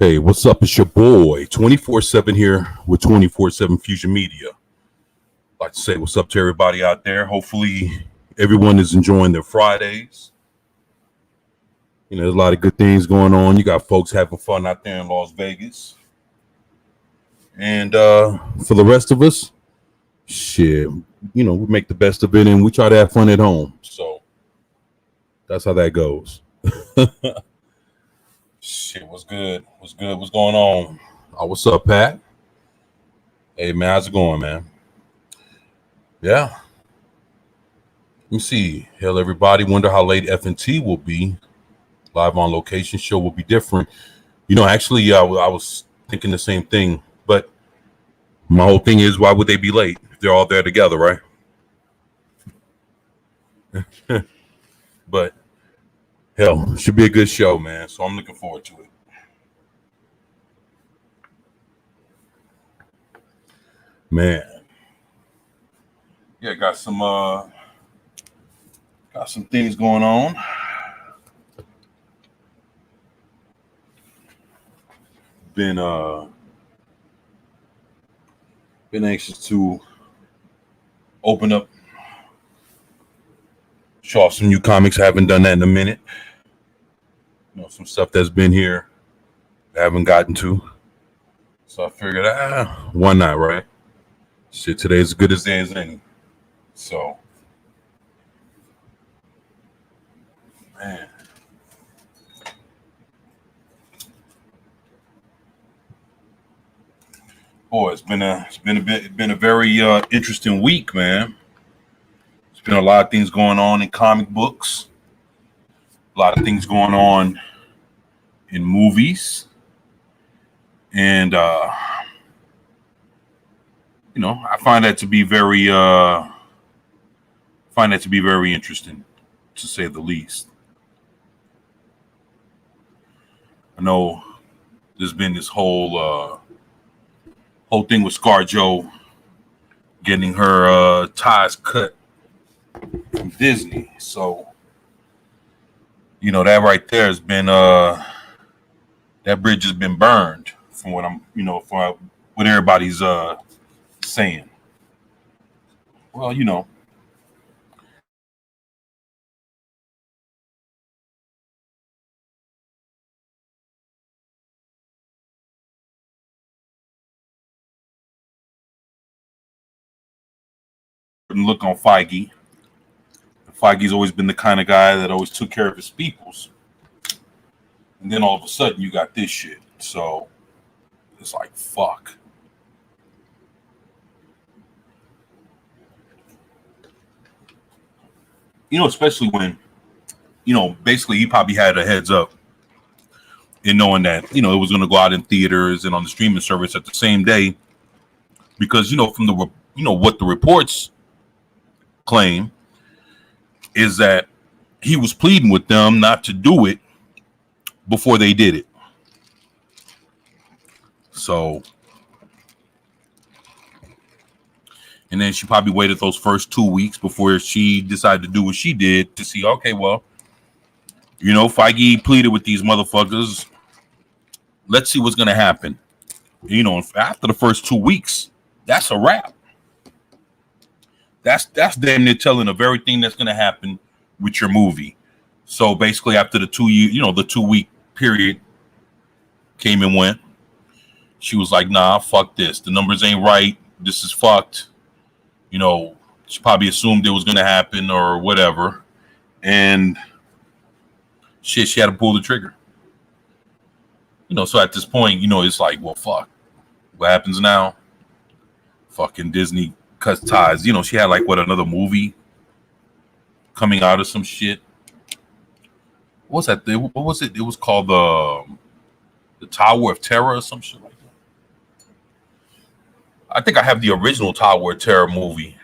Hey, what's up? It's your boy, 24/7 here with 24/7 Fusion Media. I'd like to say what's up to everybody out there. Hopefully, everyone is enjoying their Fridays. There's a lot of good things going on. You got folks having fun out there in Las Vegas. And for the rest of us, shit, we make the best of it and we try to have fun at home. So that's how that goes. Shit, what's good? What's good? What's going on? What's up, Pat? Hey, man, how's it going, man? Yeah. Let me see. Hell, everybody. Wonder how late FNT will be. Live on location show will be different. Actually, I was thinking the same thing. But my whole thing is, why would they be late if they're all there together, right? But hell, should be a good show, man. So I'm looking forward to it. Man. Yeah, got some things going on. Been anxious to open up, show off some new comics. Haven't done that in a minute. Some stuff that's been here I haven't gotten to. So I figured, why not, right? Shit, today's as good as day as any. So, man. Boy, it's been a very interesting week, man. There's been a lot of things going on in comic books, a lot of things going on in movies, and I find that to be very interesting, to say the least. I know there's been this whole thing with ScarJo getting her ties cut from Disney. So, that right there has been that bridge has been burned, from what I'm from what everybody's saying. Well, look on Feige. Feige's always been the kind of guy that always took care of his peoples. And then all of a sudden you got this shit. So it's like, fuck. Especially when, basically he probably had a heads up in knowing that, it was going to go out in theaters and on the streaming service at the same day. Because, from the, what the reports claim is that he was pleading with them not to do it before they did it. So, and then she probably waited those first 2 weeks before she decided to do what she did to see, okay, well, Feige pleaded with these motherfuckers. Let's see what's going to happen. After the first 2 weeks, that's a wrap. That's damn near telling of everything that's going to happen with your movie. So basically, after the 2 year, the 2 week period came and went, she was like, "Nah, fuck this. The numbers ain't right. This is fucked." She probably assumed it was going to happen or whatever, and shit, she had to pull the trigger. So at this point, it's like, well, fuck. What happens now? Fucking Disney cuts ties. She had like another movie coming out of some shit. What was that? What was it? It was called the Tower of Terror or some shit like that. I think I have the original Tower of Terror movie,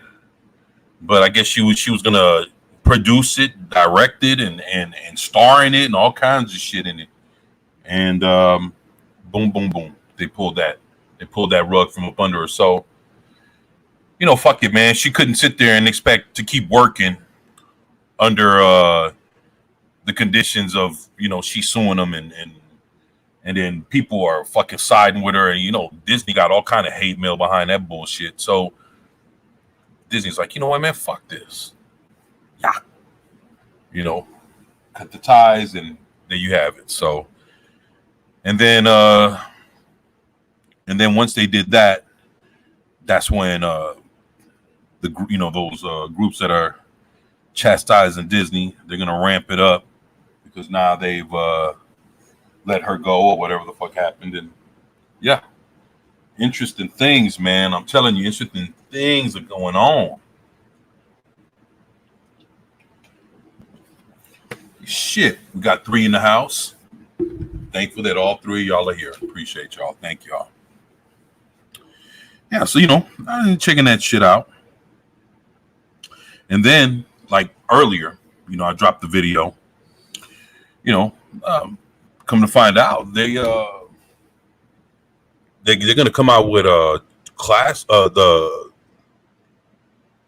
but I guess she was gonna produce it, direct it, and star in it, and all kinds of shit in it. And boom, boom, boom. They pulled that rug from up under her. So, fuck it, man. She couldn't sit there and expect to keep working under the conditions of, she's suing them and then people are fucking siding with her, and you know Disney got all kind of hate mail behind that bullshit. So Disney's like, you know what, man, fuck this. Yeah, you know, cut the ties, and there you have it. So, and then once they did that, that's when those groups that are chastising Disney, they're gonna ramp it up because now they've let her go or whatever the fuck happened. And yeah, interesting things, man. I'm telling you, interesting things are going on. Shit, we got 3 in the house. Thankful that all 3 of y'all are here. Appreciate y'all. Thank y'all. Yeah, so I'm checking that shit out. And then, like earlier, I dropped the video. Come to find out, they're gonna come out with a class, the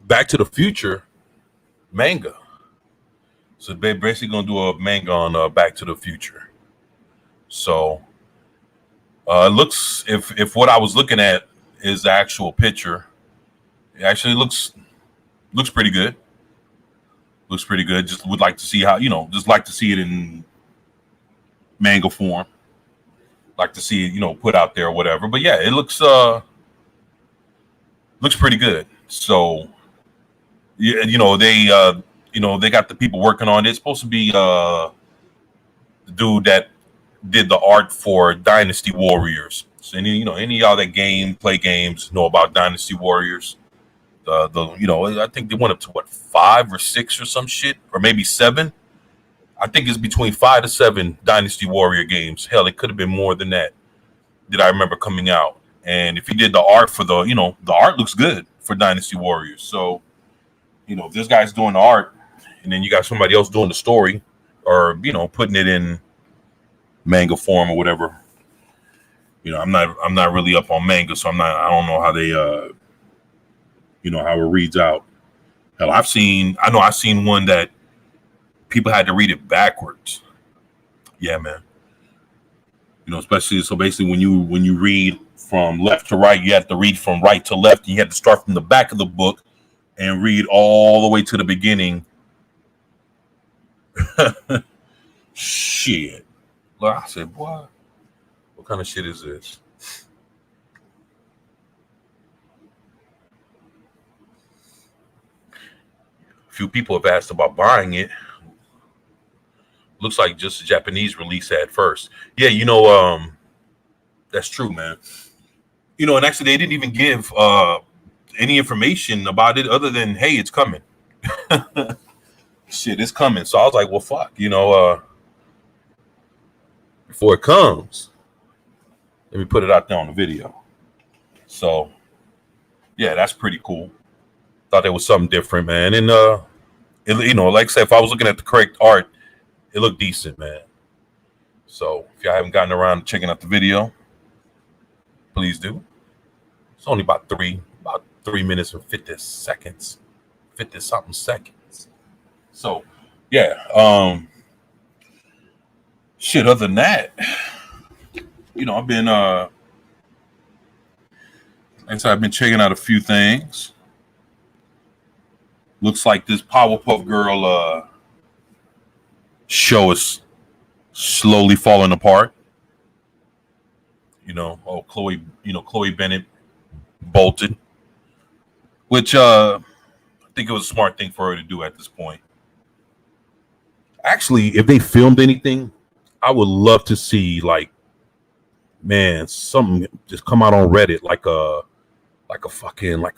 Back to the Future manga. So they're basically gonna do a manga on Back to the Future. So it looks, if what I was looking at is the actual picture, it actually looks pretty good. Looks pretty good. Just would like to see how, just like to see it in manga form. Like to see it, put out there or whatever. But yeah, it looks pretty good. So yeah, they got the people working on it. It's supposed to be the dude that did the art for Dynasty Warriors. So any of y'all that play games know about Dynasty Warriors. I think they went up to 5 or 6 or some shit, or maybe 7. I think it's between 5 to 7 Dynasty Warrior games. Hell, it could have been more than that I remember coming out. And if he did the art for the art looks good for Dynasty Warriors. So, if this guy's doing the art and then you got somebody else doing the story or, putting it in manga form or whatever, I'm not really up on manga, so I don't know how they, how it reads out. Hell, I've seen one that people had to read it backwards. Yeah, man. Especially so basically when you read from left to right, you have to read from right to left. And you have to start from the back of the book and read all the way to the beginning. Shit. Look, I said, what kind of shit is this? Few people have asked about buying it. Looks like just a Japanese release at first. Yeah, that's true, man. And actually they didn't even give any information about it other than, hey, it's coming. Shit, it's coming. So I was like, well, fuck, before it comes, let me put it out there on the video. So yeah, that's pretty cool. Thought there was something different, man. And like I said, if I was looking at the correct art, it looked decent, man. So if y'all haven't gotten around to checking out the video, please do. It's only about 3 minutes and 50 seconds. 50 something seconds. So yeah. Shit, other than that, I've been like I said, I've been checking out a few things. Looks like this Powerpuff Girl show is slowly falling apart. Chloe Bennett bolted, which I think it was a smart thing for her to do at this point. Actually, if they filmed anything, I would love to see something just come out on Reddit, like a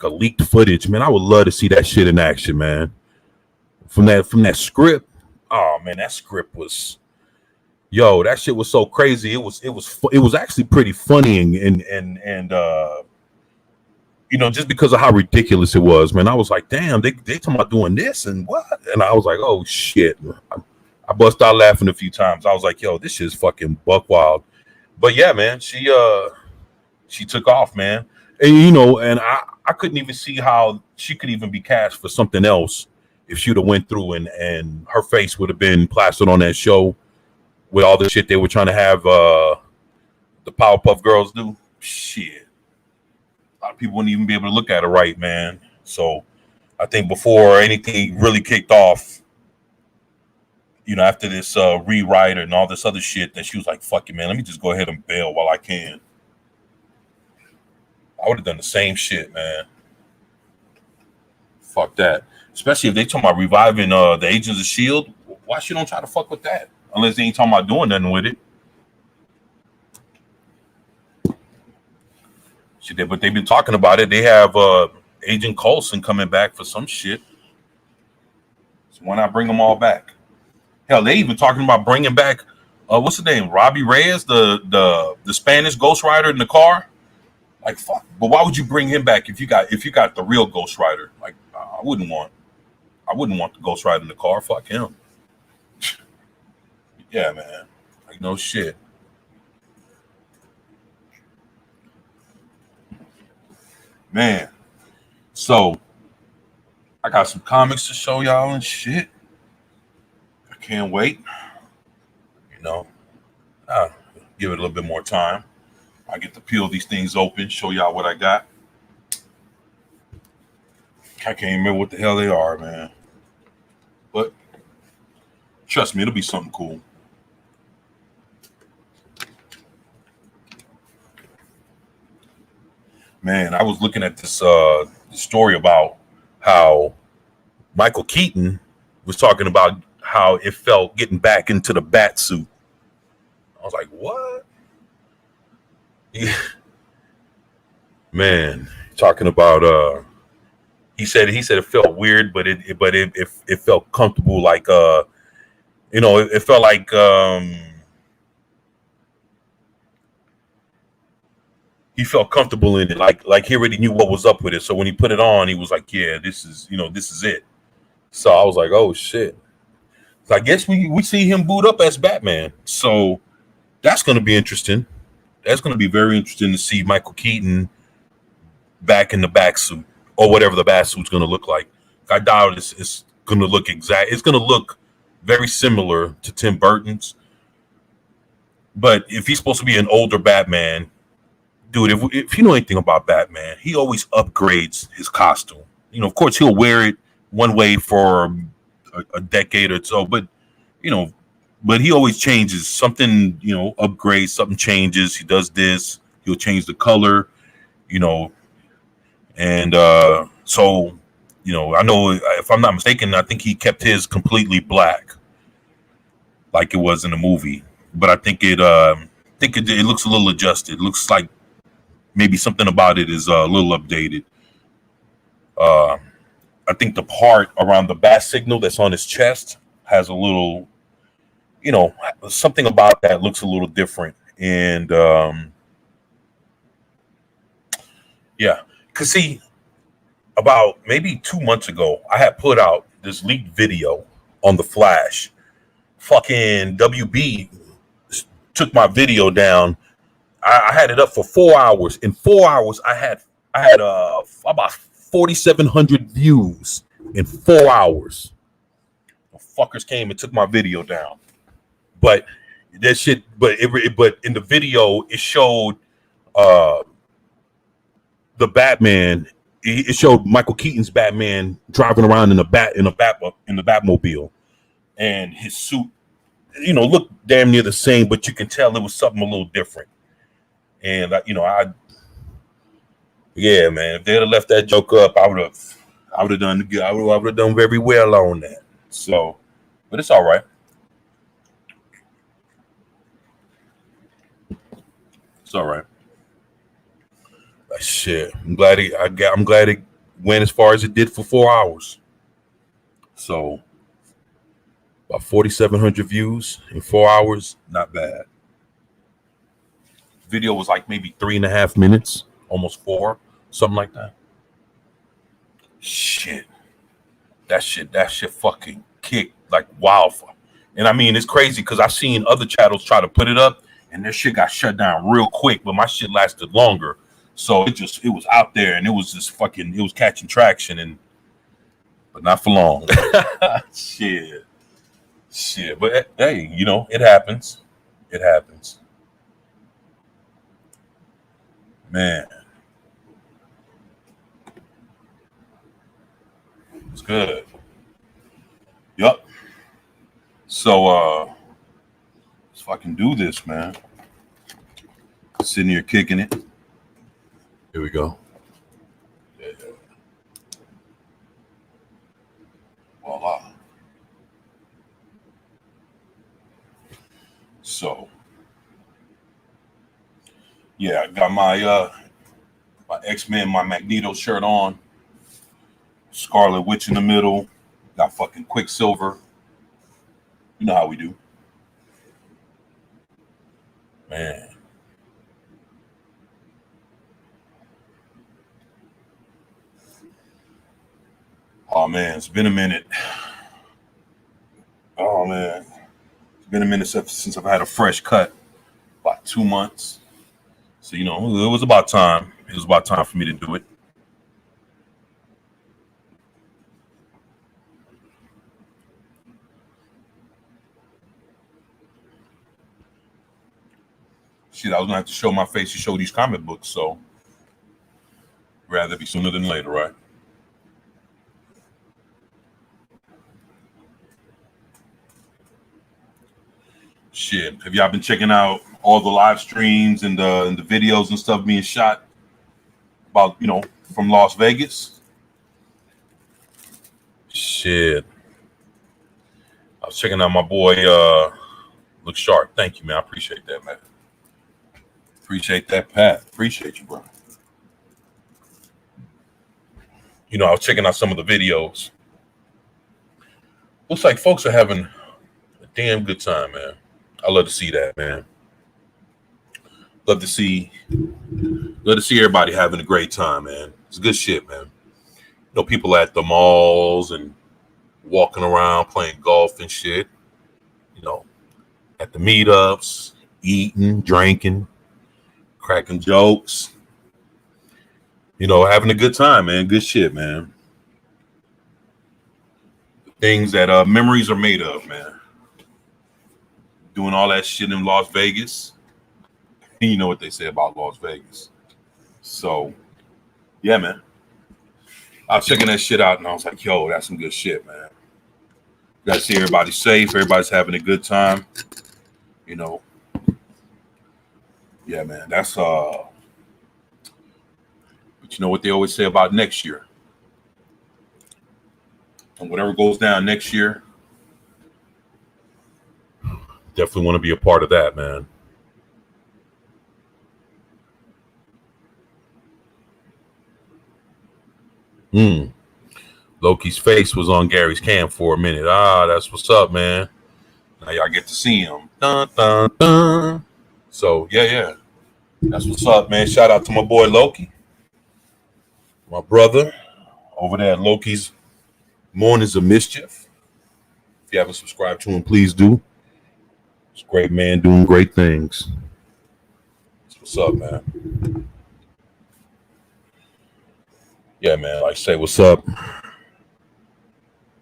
leaked footage, man. I would love to see that shit in action, man. From that script. Oh man, that script was, that shit was so crazy. It was actually pretty funny and just because of how ridiculous it was, man. I was like, damn, they talking about doing this and what? And I was like, oh shit. I bust out laughing a few times. I was like, yo, this shit's fucking buck wild. But yeah, man, she took off, man. And and I couldn't even see how she could even be cast for something else if she would have went through and her face would have been plastered on that show with all the shit they were trying to have The Powerpuff Girls do. Shit, a lot of people wouldn't even be able to look at it right, man. So I think before anything really kicked off, after this rewrite and all this other shit, that she was like, "Fuck it, man. Let me just go ahead and bail while I can." I would have done the same shit, man. Fuck that. Especially if they talking about reviving the Agents of Shield. Why she don't try to fuck with that? Unless they ain't talking about doing nothing with it. Shit, but they've been talking about it. They have Agent Coulson coming back for some shit. So why not bring them all back? Hell, they even talking about bringing back what's the name? Robbie Reyes, the Spanish Ghost Rider in the car. Like fuck. But why would you bring him back if you got the real Ghost Rider? Like I wouldn't want the Ghost Rider in the car. Fuck him. Yeah, man. Like no shit. Man. So I got some comics to show y'all and shit. I can't wait. I'll give it a little bit more time. I get to peel these things open, show y'all what I got. I can't remember what the hell they are, man. But trust me, it'll be something cool. Man, I was looking at this story about how Michael Keaton was talking about how it felt getting back into the bat suit. I was like, what? Yeah. Man, talking about he said it felt weird, but it felt comfortable, like it felt like he felt comfortable in it, like he already knew what was up with it. So when he put it on, he was like, yeah, this is it. So I was like, oh shit. So I guess we see him boot up as Batman. So that's going to be interesting. That's going to be very interesting to see Michael Keaton back in the back suit or whatever the bat suit's going to look like. I doubt it's going to look exact. It's going to look very similar to Tim Burton's. But if he's supposed to be an older Batman, dude, if you know anything about Batman, he always upgrades his costume. Of course, he'll wear it one way for a decade or so, but he always changes something. Upgrades, something changes. He does this. He'll change the color. And so I know, if I'm not mistaken, I think he kept his completely black, like it was in the movie. But I think it looks a little adjusted. It looks like maybe something about it is a little updated. I think the part around the bat signal that's on his chest has a little, something about that looks a little different. And yeah, because see, about maybe 2 months ago, I had put out this leaked video on the Flash. Fucking WB took my video down. I had it up for 4 hours. In 4 hours, I had about 4,700 views in 4 hours. The fuckers came and took my video down. But that shit. But in the video, it showed the Batman. It showed Michael Keaton's Batman driving around in the Batmobile, and his suit, looked damn near the same, but you can tell it was something a little different. And yeah, man, if they'd have left that joke up, I would have done good. I would have done very well on that. So, but it's all right. It's all right. Shit, I'm glad it went as far as it did for 4 hours. So, about 4,700 views in 4 hours, not bad. Video was like maybe 3.5 minutes, almost 4, something like that. Shit, that shit fucking kicked like wildfire. And I mean, it's crazy because I've seen other channels try to put it up, and their shit got shut down real quick, but my shit lasted longer. So it was out there, and it was catching traction, but not for long. Shit. But hey, it happens. It happens. Man, it's good. Yup. So if I can do this, man. Sitting here kicking it. Here we go. Yeah. Voila. So yeah, I got my X-Men, my Magneto shirt on, Scarlet Witch in the middle, got fucking Quicksilver. You know how we do. Man. Oh man, it's been a minute. Oh man. It's been a minute since I've had a fresh cut. About 2 months. So, you know, it was about time. It was about time for me to do it. Shit, I was gonna have to show my face to show these comic books, so rather be sooner than later, right? Shit. Have y'all been checking out all the live streams and the videos and stuff being shot about, you know, from Las Vegas? Shit. I was checking out my boy Look Sharp. Thank you, man. I appreciate that, man. Appreciate that, Pat. Appreciate you, bro. You know, I was checking out some of the videos. Looks like folks are having a damn good time, man. I love to see that, man. Love to see everybody having a great time, man. It's good shit, man. You know, people at the malls and walking around playing golf and shit. You know, at the meetups, eating, drinking, cracking jokes. You know, having a good time, man. Good shit, man. Things that memories are made of, man. Doing all that shit in Las Vegas. And you know what they say about Las Vegas. So, yeah, man. I was checking that shit out and I was like, yo, that's some good shit, man. Got to see everybody safe. Everybody's having a good time. You know, yeah, man. That's but you know what they always say about next year. And whatever goes down next year, definitely want to be a part of that, man. Hmm. Loki's face was on Gary's cam for a minute. Ah, that's what's up, man. Now y'all get to see him. Dun, dun, dun. So yeah. That's what's up, man. Shout out to my boy Loki, my brother over there at Loki's Mornings of Mischief. If you haven't subscribed to him, please do. It's a great man doing great things. That's what's up, man. Yeah, man. Like I say, what's up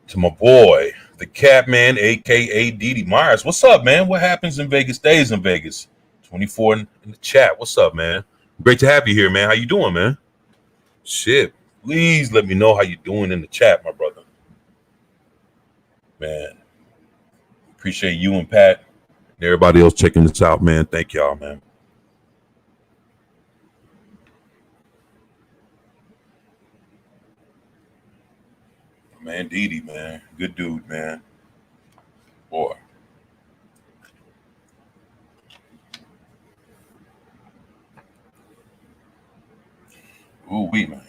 to my boy, the Catman, aka Didi Myers. What's up, man? What happens in Vegas stays in Vegas. 24 in the chat. What's up, man? Great to have you here, man. How you doing, man? Shit. Please let me know how you doing in the chat, my brother. Man. Appreciate you and Pat and everybody else checking this out, man. Thank y'all, man. Man, Didi, man. Good dude, man. Boy. Ooh, wee, man.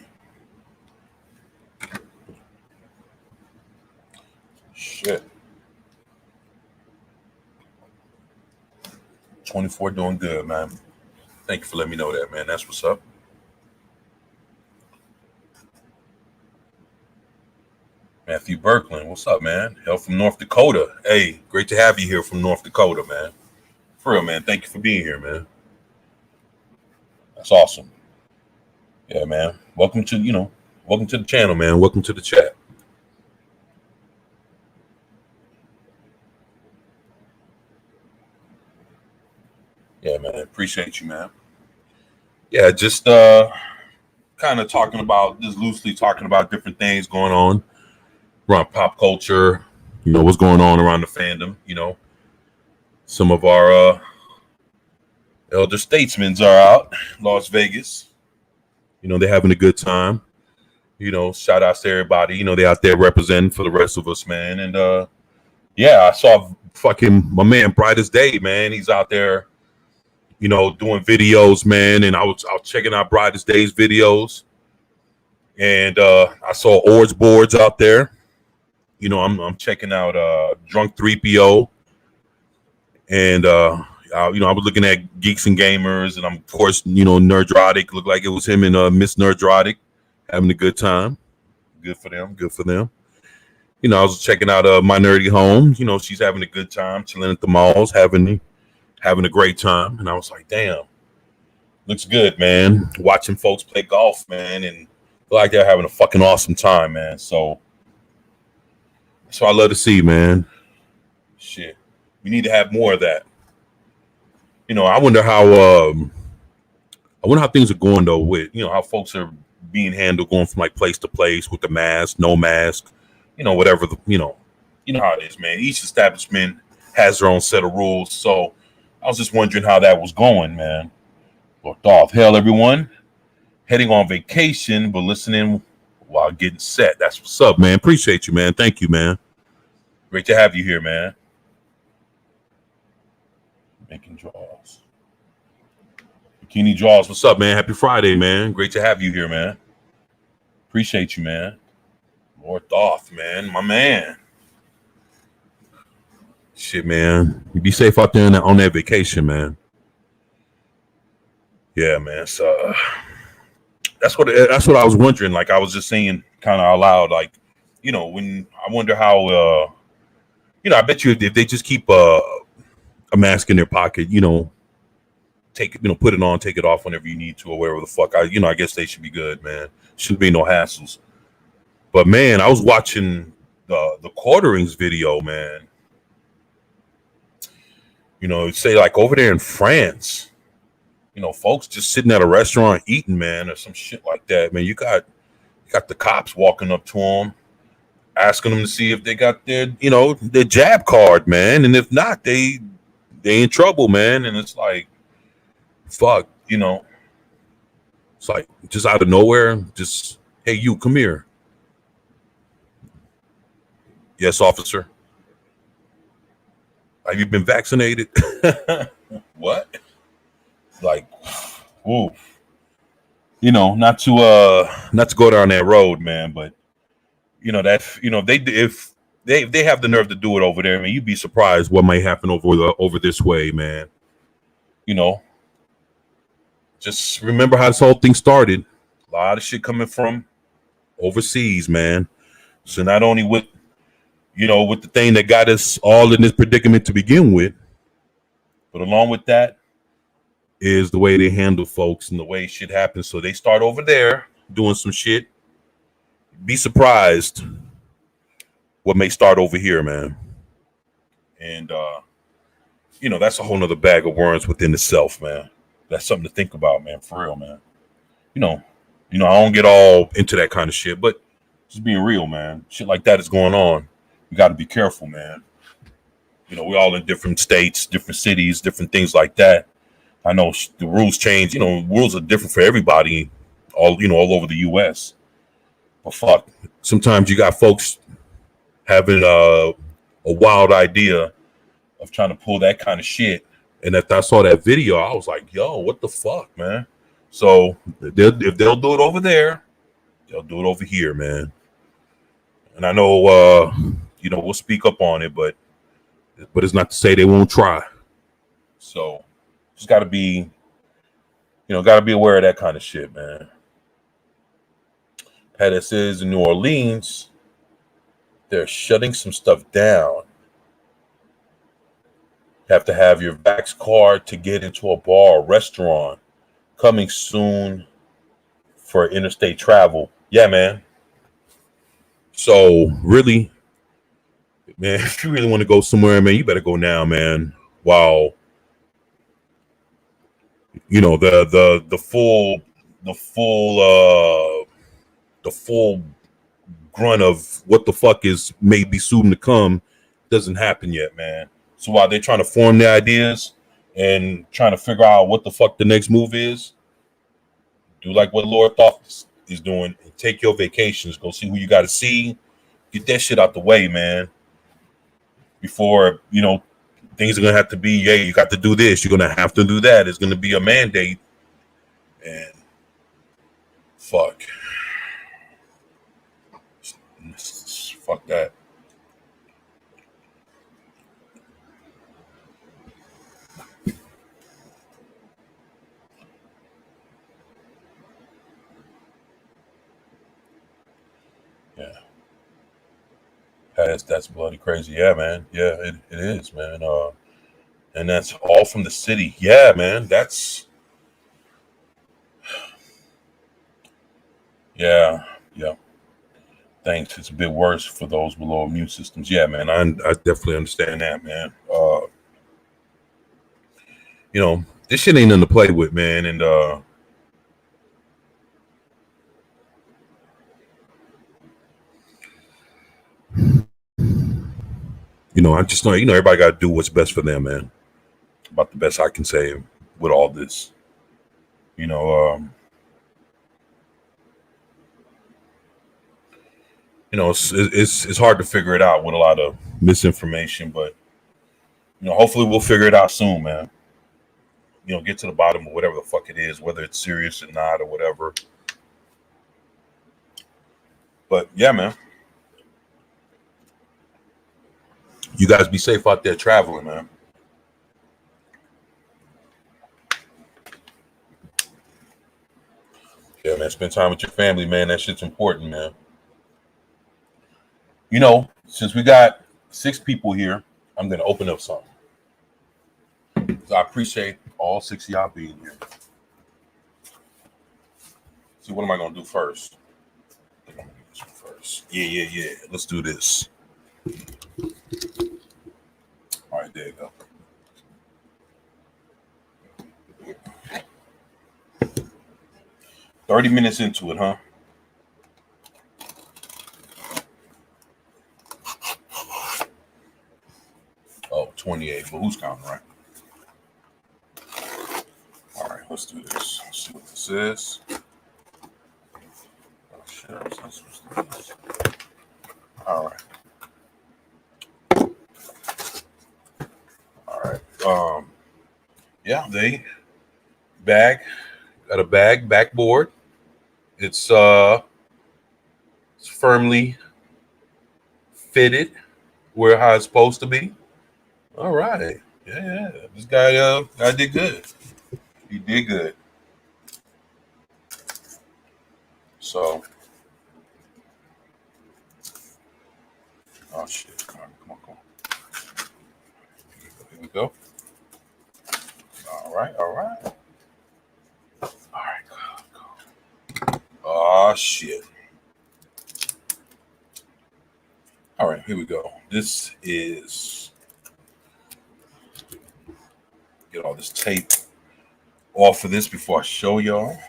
Shit. 24 doing good, man. Thank you for letting me know that, man. That's what's up. Matthew Berkland, what's up, man? Hell from North Dakota. Hey, great to have you here from North Dakota, man. For real, man. Thank you for being here, man. That's awesome. Yeah, man. Welcome to the channel, man. Welcome to the chat. Yeah, man. Appreciate you, man. Yeah, just kind of talking about, just loosely talking about different things going on around pop culture. What's going on around the fandom. Some of our elder statesmen are out, Las Vegas. They're having a good time. Shout outs to everybody. They out there representing for the rest of us, man. And yeah, I saw fucking my man Brightest Day, man. He's out there, doing videos, man. And I was checking out Brightest Day's videos, and I saw Orge Boards out there. I'm checking out Drunk 3PO, and I was looking at Geeks and Gamers, and I'm of course, Nerdrotic. Looked like it was him and Miss Nerdrotic having a good time. Good for them. Good for them. I was checking out Minority Home. She's having a good time, chilling at the malls, having a great time. And I was like, damn, looks good, man. Watching folks play golf, man, and feel like they're having a fucking awesome time, man. So that's what I love to see, man. Shit, we need to have more of that. I wonder how things are going though with how folks are being handled going from like place to place with the mask, no mask, whatever you know how it is, man. Each establishment has their own set of rules. So I was just wondering how that was going, man. Looked off. Hell, everyone heading on vacation, but listening while getting set. That's what's up, man. Appreciate you, man. Thank you, man. Great to have you here, man. Making draws. Bikini Draws. What's up, man? Happy Friday, man. Great to have you here, man. Appreciate you, man. Lord Thoth, man. My man. Shit, man. You be safe out there on that vacation, man. Yeah, man. So that's what I was wondering. Like I was just saying kind of out loud, like, when I wonder how I bet you if they just keep a mask in their pocket, take it, put it on, take it off whenever you need to, or wherever the fuck. I guess they should be good, man. Shouldn't be no hassles. But man, I was watching the quarterings video, man. Say like over there in France, folks just sitting at a restaurant eating, man, or some shit like that, man. You got the cops walking up to them, asking them to see if they got their jab card, man, and if not, they in trouble, man. And it's like, fuck, it's like just out of nowhere, just, hey, you come here. Yes, officer. Have you been vaccinated? What? Like, ooh, not to go down that road, man, but if they have the nerve to do it over there, I mean, you'd be surprised what might happen over this way, man. Just remember how this whole thing started. A lot of shit coming from overseas, man. So not only with the thing that got us all in this predicament to begin with, but along with that is the way they handle folks and the way shit happens. So they start over there doing some shit. Be surprised what may start over here, man. And that's a whole nother bag of worms within itself, man. That's something to think about, man, for real, man. I don't get all into that kind of shit, but just being real, man. Shit like that is going on. You got to be careful, man. We're all in different states, different cities, different things like that. I know the rules change. Rules are different for everybody, all over the U.S. But fuck, sometimes you got folks having a wild idea of trying to pull that kind of shit. And if I saw that video, I was like, yo, what the fuck, man? So if they'll do it over there, they'll do it over here, man. And I know, we'll speak up on it, but it's not to say they won't try. So just got to be aware of that kind of shit, man. Pettis is in New Orleans. They're shutting some stuff down. Have to have your Vax card to get into a bar or restaurant. Coming soon for interstate travel. Yeah, man. So really, man, if you really want to go somewhere, man, you better go now, man. While You know, the full grunt of what the fuck is maybe soon to come doesn't happen yet, man. So while they're trying to form their ideas and trying to figure out what the fuck the next move is, do like what Lord Thoth is doing. Take your vacations. Go see who you got to see. Get that shit out the way, man. Before, things are gonna have to be, yeah, you got to do this. You're gonna have to do that. It's gonna be a mandate. And fuck, fuck that. Yeah, that's bloody crazy. Yeah, man. Yeah, it is, man. And that's all from the city. Yeah, man. Yeah, yeah. Thanks. It's a bit worse for those with low immune systems. Yeah, man. I definitely understand that, man. This shit ain't nothing to play with, man. And I just know, everybody got to do what's best for them, man. About the best I can say with all this. You know, um, it's hard to figure it out with a lot of misinformation, but hopefully we'll figure it out soon, man. Get to the bottom of whatever the fuck it is, whether it's serious or not or whatever. But yeah, man, you guys be safe out there traveling, man. Yeah, man, spend time with your family, man. That shit's important, man. Since we got 6 people here, I'm gonna open up something. So I appreciate all 6 of y'all being here. See, what am I gonna do first? I think I'm gonna do this one first. Yeah. Let's do this. All right, there you go. 30 minutes into it, huh? Oh, 28. But who's counting, right? All right, let's do this. Let's see what this is. Oh, shit, I was not supposed to do this. All right. All right. Yeah, they got a backboard. It's firmly fitted where how it's supposed to be. All right. Yeah. This guy did good. He did good. So oh shit. Come on. Here we go. All right. Go. Oh shit. All right, here we go. This is get all this tape off of this before I show y'all.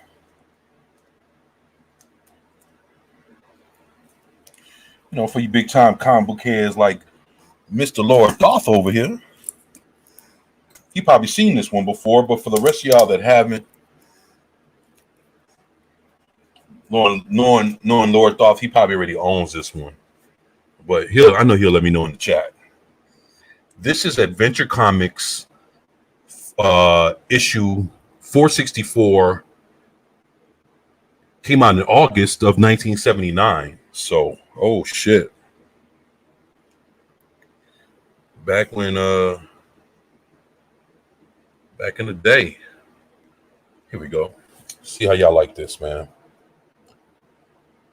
For you big time comic book heads like Mr. Lord Thoth over here, he probably seen this one before, but for the rest of y'all that haven't, knowing Lord Thoth, he probably already owns this one. But I know he'll let me know in the chat. This is Adventure Comics issue 464. Came out in August of 1979. So, oh shit. Back when back in the day. Here we go. See how y'all like this, man.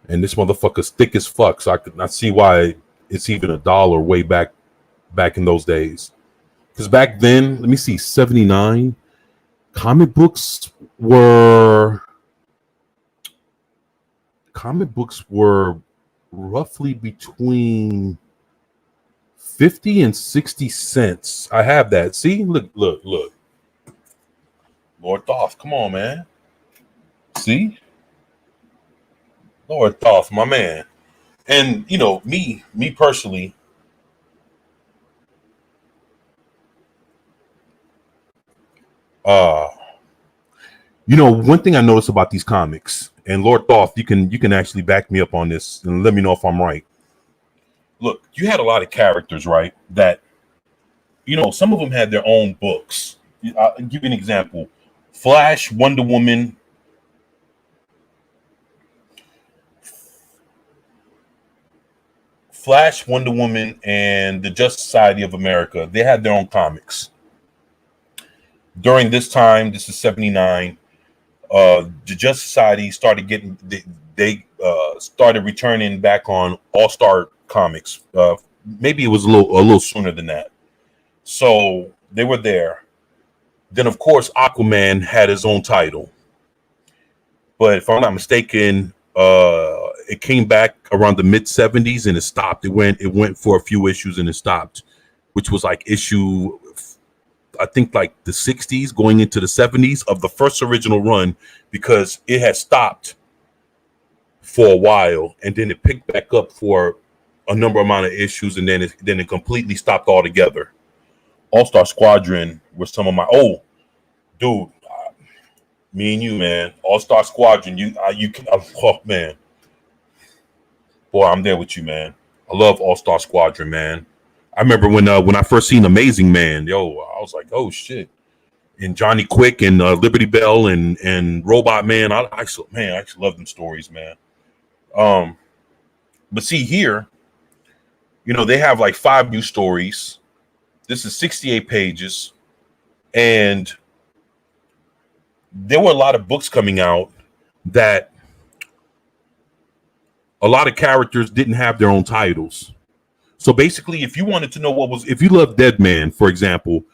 And this motherfucker's thick as fuck, so I could not see why it's even $1 way back in those days. Because back then, let me see, 79, comic books were roughly between 50 and 60 cents. I have that. See, look. Lord Thoth, come on, man. See, Lord Thoth, my man. And me personally, uh, one thing I noticed about these comics, and Lord Thoth, you can actually back me up on this and let me know if I'm right. Look, you had a lot of characters, right? That some of them had their own books. I'll give you an example: Flash, Wonder Woman, and the Justice Society of America. They had their own comics. During this time, this is '79. The Justice Society started getting they started returning back on All Star Comics. Maybe it was a little sooner than that. So they were there. Then, of course, Aquaman had his own title. But if I'm not mistaken, it came back around the mid '70s and it stopped. It went for a few issues and it stopped, which was like issue, I think, like the '60s going into the '70s of the first original run, because it had stopped for a while and then it picked back up for a number amount of issues and then it completely stopped altogether. All-Star Squadron was some of my dude, me and you, man. All-Star Squadron, you can, oh man, boy, I'm there with you, man. I love All-Star Squadron, man. I remember when I first seen Amazing Man, I was like, oh shit. And Johnny Quick and Liberty Bell and Robot Man, I actually love them stories, man. But see here, they have like 5 new stories. This is 68 pages, and there were a lot of books coming out that a lot of characters didn't have their own titles. So basically, if you wanted to know if you love Dead Man, for example,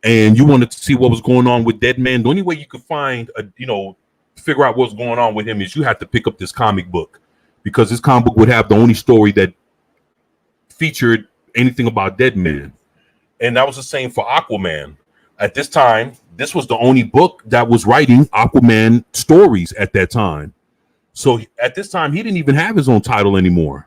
and you wanted to see what was going on with Dead Man, the only way you could figure out what's going on with him is you had to pick up this comic book, because this comic book would have the only story that featured anything about Dead Man. And that was the same for Aquaman. At this time, this was the only book that was writing Aquaman stories at that time. So at this time, he didn't even have his own title anymore.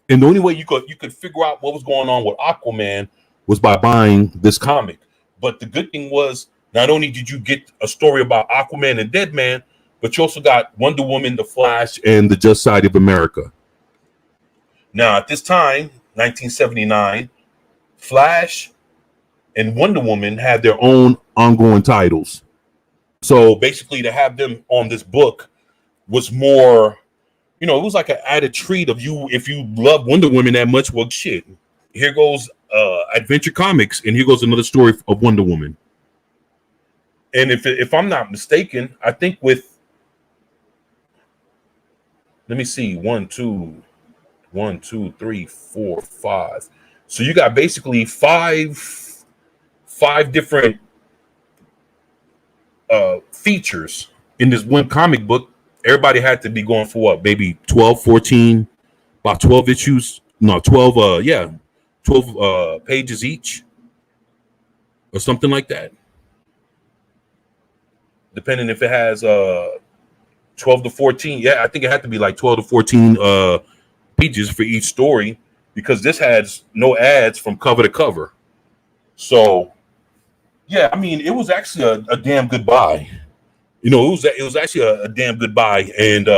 And the only way you could figure out what was going on with Aquaman was by buying this comic. But the good thing was, not only did you get a story about Aquaman and Dead Man, but you also got Wonder Woman, The Flash, and the Justice Society of America. Now, at this time, 1979, Flash and Wonder Woman had their own ongoing titles. So basically, to have them on this book was more, it was like an added treat of you. If you love Wonder Woman that much, well, shit, here goes Adventure Comics, and here goes another story of Wonder Woman. And if I'm not mistaken, I think let me see, 1, 2, 3, 4, 5. So you got basically five different features in this one comic book. Everybody had to be going for what, maybe 12, 14, about 12 issues. No, 12, 12 pages each or something like that. Depending if it has 12 to 14. Yeah, I think it had to be like 12 to 14 pages for each story, because this has no ads from cover to cover. So, yeah, I mean, it was actually a damn good buy. It was actually a damn good buy. And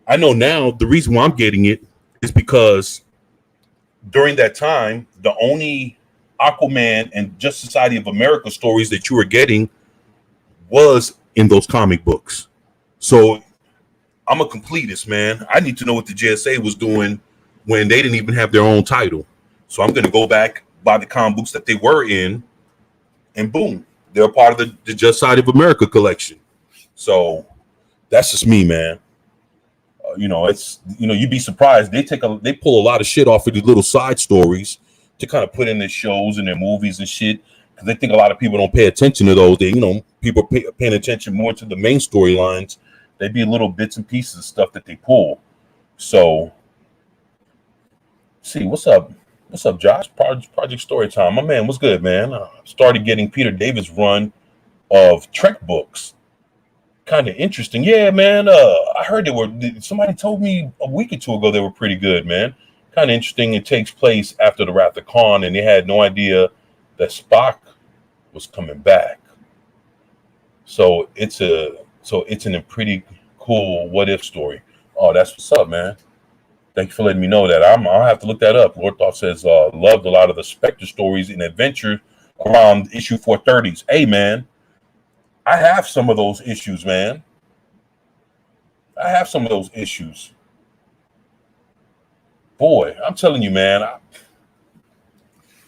I know now the reason why I'm getting it is because during that time, the only Aquaman and Justice Society of America stories that you were getting was in those comic books. So I'm a completist, man. I need to know what the JSA was doing when they didn't even have their own title. So I'm going to go back, buy the comic books that they were in, and boom, they're part of the Justice Society of America collection. So that's just me, man. It's you'd be surprised. They pull a lot of shit off of these little side stories to kind of put in their shows and their movies and shit, because they think a lot of people don't pay attention to those. People paying attention more to the main storylines. They'd be little bits and pieces of stuff that they pull. So, see, what's up? What's up, Josh? Project Storytime. My man, what's good, man? Started getting Peter David's run of Trek books. Kind of interesting. Yeah, man. I heard they were. Somebody told me a week or two ago they were pretty good, man. Kind of interesting. It takes place after the Wrath of Khan, and they had no idea that Spock was coming back. So it's a pretty cool what if story. Oh, that's what's up, man. Thank you for letting me know that. I'll have to look that up. Lord Thought says loved a lot of the Spectre stories and adventure around issue 430s. Hey, man, I have some of those issues, man. I have some of those issues. Boy, I'm telling you, man,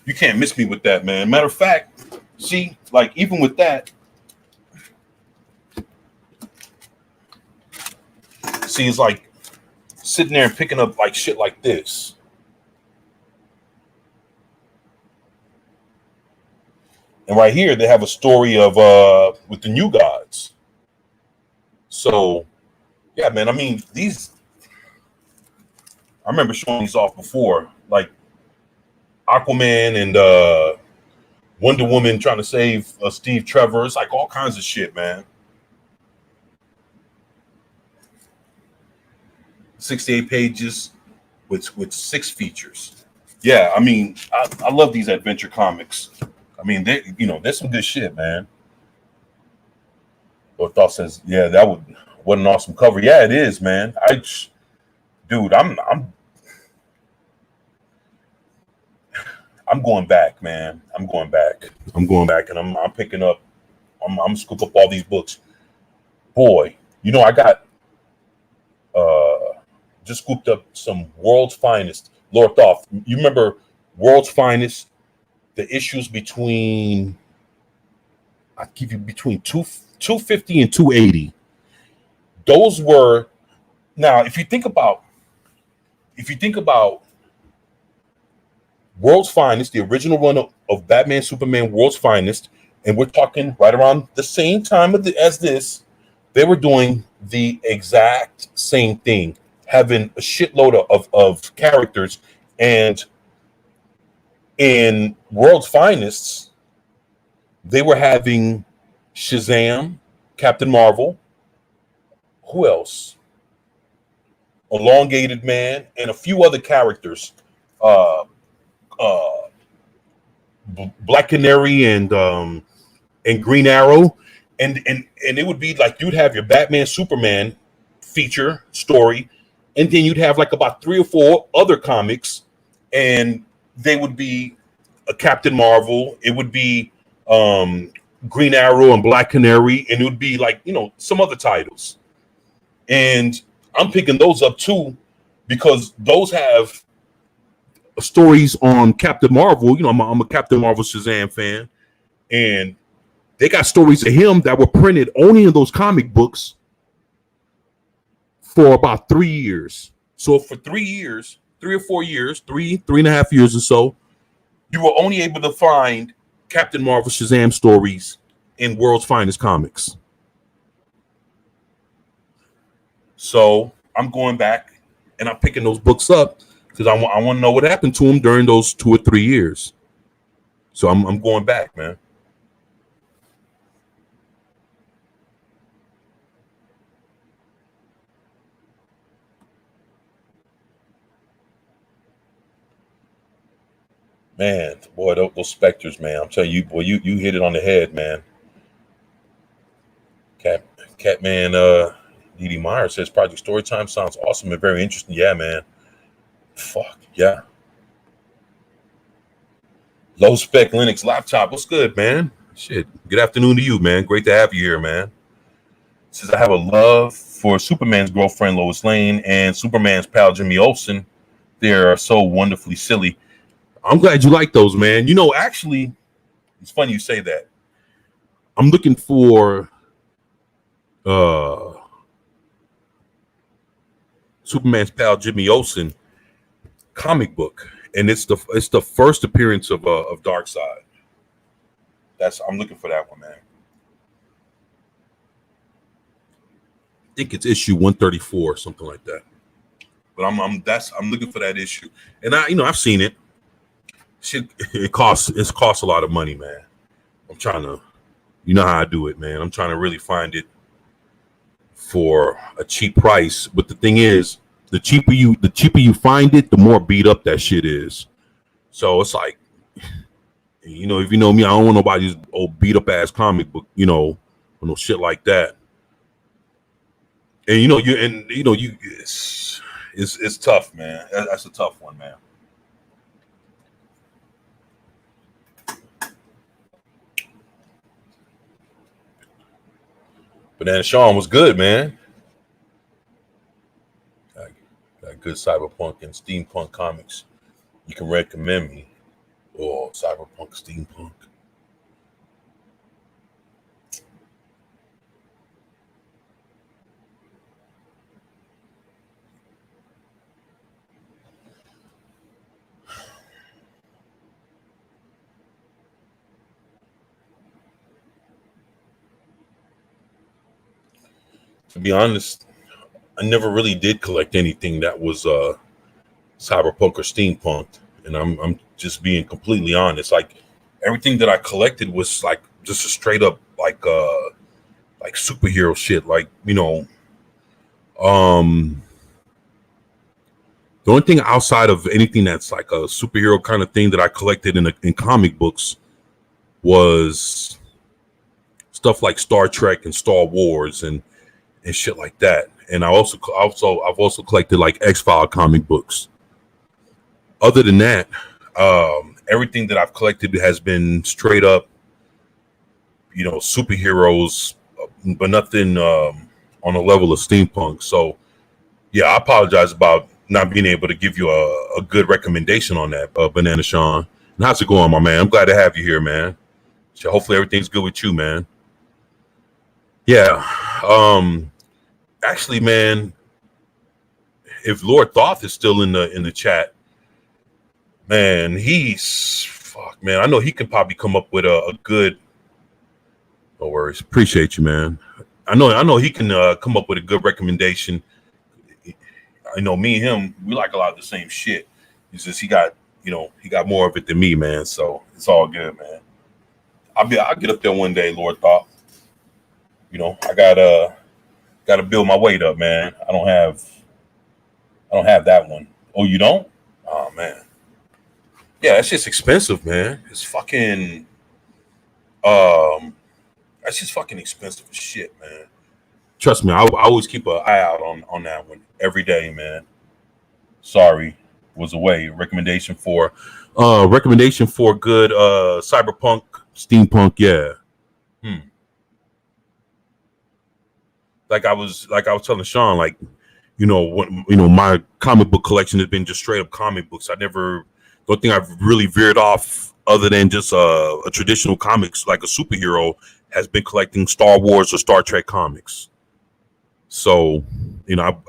you can't miss me with that, man. Matter of fact, see, like even with that, see, it's like sitting there and picking up like shit like this. And right here, they have a story of with the New Gods. So, yeah, man. I mean, these. I remember showing these off before, like Aquaman and Wonder Woman trying to save Steve Trevor. It's like all kinds of shit, man. 68 pages with 6 features. Yeah, I mean, I love these adventure comics. I mean, there's some good shit, man. Or Thought says, yeah, what an awesome cover. Yeah, it is, man. Dude, I'm going back, man. I'm going back, and I'm picking up. I'm scoop up all these books. Boy, I got just scooped up some World's Finest. Lord Thoth, you remember World's Finest? The issues between I give you between 250 and 280. Those were now if you think about World's Finest, the original run of Batman Superman World's Finest, and we're talking right around the same time as this, they were doing the exact same thing, having a shitload of characters. And in World's Finest, they were having Shazam, Captain Marvel, who else? Elongated Man, and a few other characters. Uh, Black Canary and Green Arrow, and it would be like you'd have your Batman Superman feature story, and then you'd have like about 3 or 4 other comics, and they would be a Captain Marvel, it would be Green Arrow and Black Canary, and it would be like some other titles. And I'm picking those up too because those have stories on Captain Marvel. I'm a Captain Marvel Shazam fan, and they got stories of him that were printed only in those comic books for about 3 years. So for 3 years, 3 or 4 years, three and a half years or so, you were only able to find Captain Marvel Shazam stories in World's Finest Comics. So I'm going back and I'm picking those books up because I want to know what happened to him during those 2 or 3 years. So I'm going back, man. Man, boy, those specters, man. I'm telling you, boy, you hit it on the head, man. Catman D.D. Meyer says Project Storytime sounds awesome and very interesting. Yeah, man. Fuck, yeah. Low spec Linux laptop. What's good, man? Shit. Good afternoon to you, man. Great to have you here, man. Says I have a love for Superman's girlfriend Lois Lane and Superman's pal Jimmy Olsen. They are so wonderfully silly. I'm glad you like those, man. Actually, it's funny you say that. I'm looking for Superman's pal Jimmy Olsen comic book, and it's the first appearance of Darkseid. I'm looking for that one, man. I think it's issue 134, something like that. But I'm looking for that issue, and I've seen it. shit, it costs a lot of money, man. I'm trying to, you know how I do it, man. I'm trying to really find it for a cheap price. But the thing is, the cheaper you find it, the more beat up that shit is. So it's like, if you know me, I don't want nobody's old beat up ass comic book, or no shit like that. And it's tough, man. That's a tough one, man. Banana Sean was good, man. Got good cyberpunk and steampunk comics. You can recommend me. Oh, cyberpunk, steampunk. To be honest, I never really did collect anything that was cyberpunk or steampunk, and I'm just being completely honest. Like everything that I collected was like just a straight up like superhero shit. Like um, the only thing outside of anything that's like a superhero kind of thing that I collected in comic books was stuff like Star Trek and Star Wars and shit like that. And I've also collected like X-File comic books. Other than that, everything that I've collected has been straight up, superheroes, but nothing on the level of steampunk. So yeah, I apologize about not being able to give you a good recommendation on that, Banana Sean. And how's it going, my man? I'm glad to have you here, man. So hopefully everything's good with you, man. Yeah. Actually, man, if Lord Thoth is still in the chat, man, he's fuck, man. I know he can probably come up with a good. No worries, appreciate you, man. I know he can come up with a good recommendation. I know me and him, we like a lot of the same shit. It's just he got more of it than me, man. So it's all good, man. I'll get up there one day, Lord Thoth. I gotta build my weight up, man. I don't have that one. Oh, you don't? Oh man. Yeah, that's just expensive, man. It's fucking that's just fucking expensive as shit, man. Trust me, I always keep an eye out on that one every day, man. Sorry, was away. Recommendation for good cyberpunk, steampunk, yeah. Like I was telling Sean, like, my comic book collection has been just straight up comic books. Don't think I've really veered off other than just a traditional comics, like a superhero, has been collecting Star Wars or Star Trek comics. So, now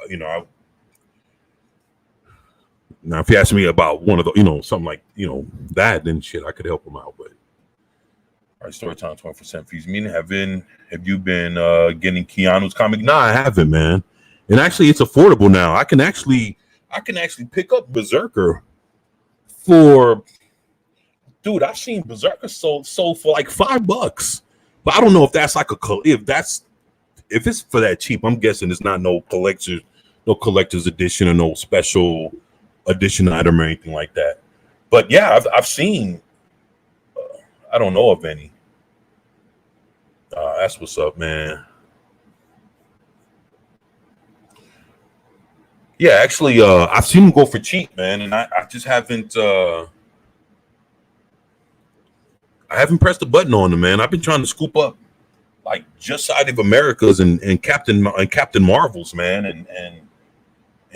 if you ask me about one of the, something like, that, then shit, I could help him out. But all right, story time, 20% fees. Meaning, have you been getting Keanu's comic? Nah, I haven't, man. And actually, it's affordable now. I can actually pick up Berserker for, dude. I've seen Berserker sold for like $5, but I don't know if that's like if it's for that cheap. I'm guessing it's not no collector's edition or no special edition item or anything like that. But yeah, I've seen. I don't know of any. That's what's up, man. Yeah, actually, I've seen them go for cheap, man, and I just haven't. I haven't pressed the button on them, man. I've been trying to scoop up like Just Side of Americas and Captain Marvels, man, and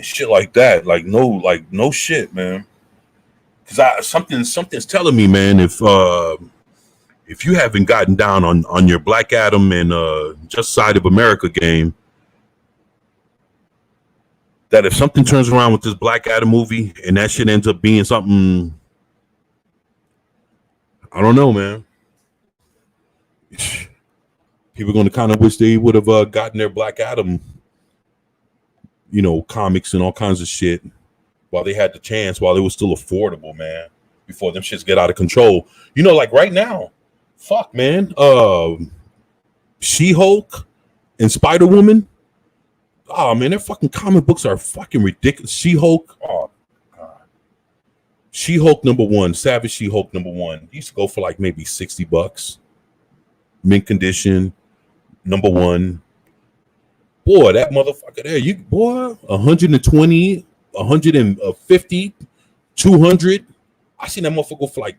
shit like that. Like no shit, man. Because something's telling me, man, if you haven't gotten down on your Black Adam and Just Side of America game, that if something turns around with this Black Adam movie and that shit ends up being something, I don't know, man. People are going to kind of wish they would have gotten their Black Adam, comics and all kinds of shit while they had the chance, while it was still affordable, man. before them shits get out of control. Like right now, fuck man, She-Hulk and Spider-Woman. Oh man, their fucking comic books are fucking ridiculous. She-Hulk, oh god. She-Hulk #1, Savage She-Hulk #1. Used to go for like maybe $60. Mint condition, #1. Boy, that motherfucker there, 120, 150, 200. I seen that motherfucker for like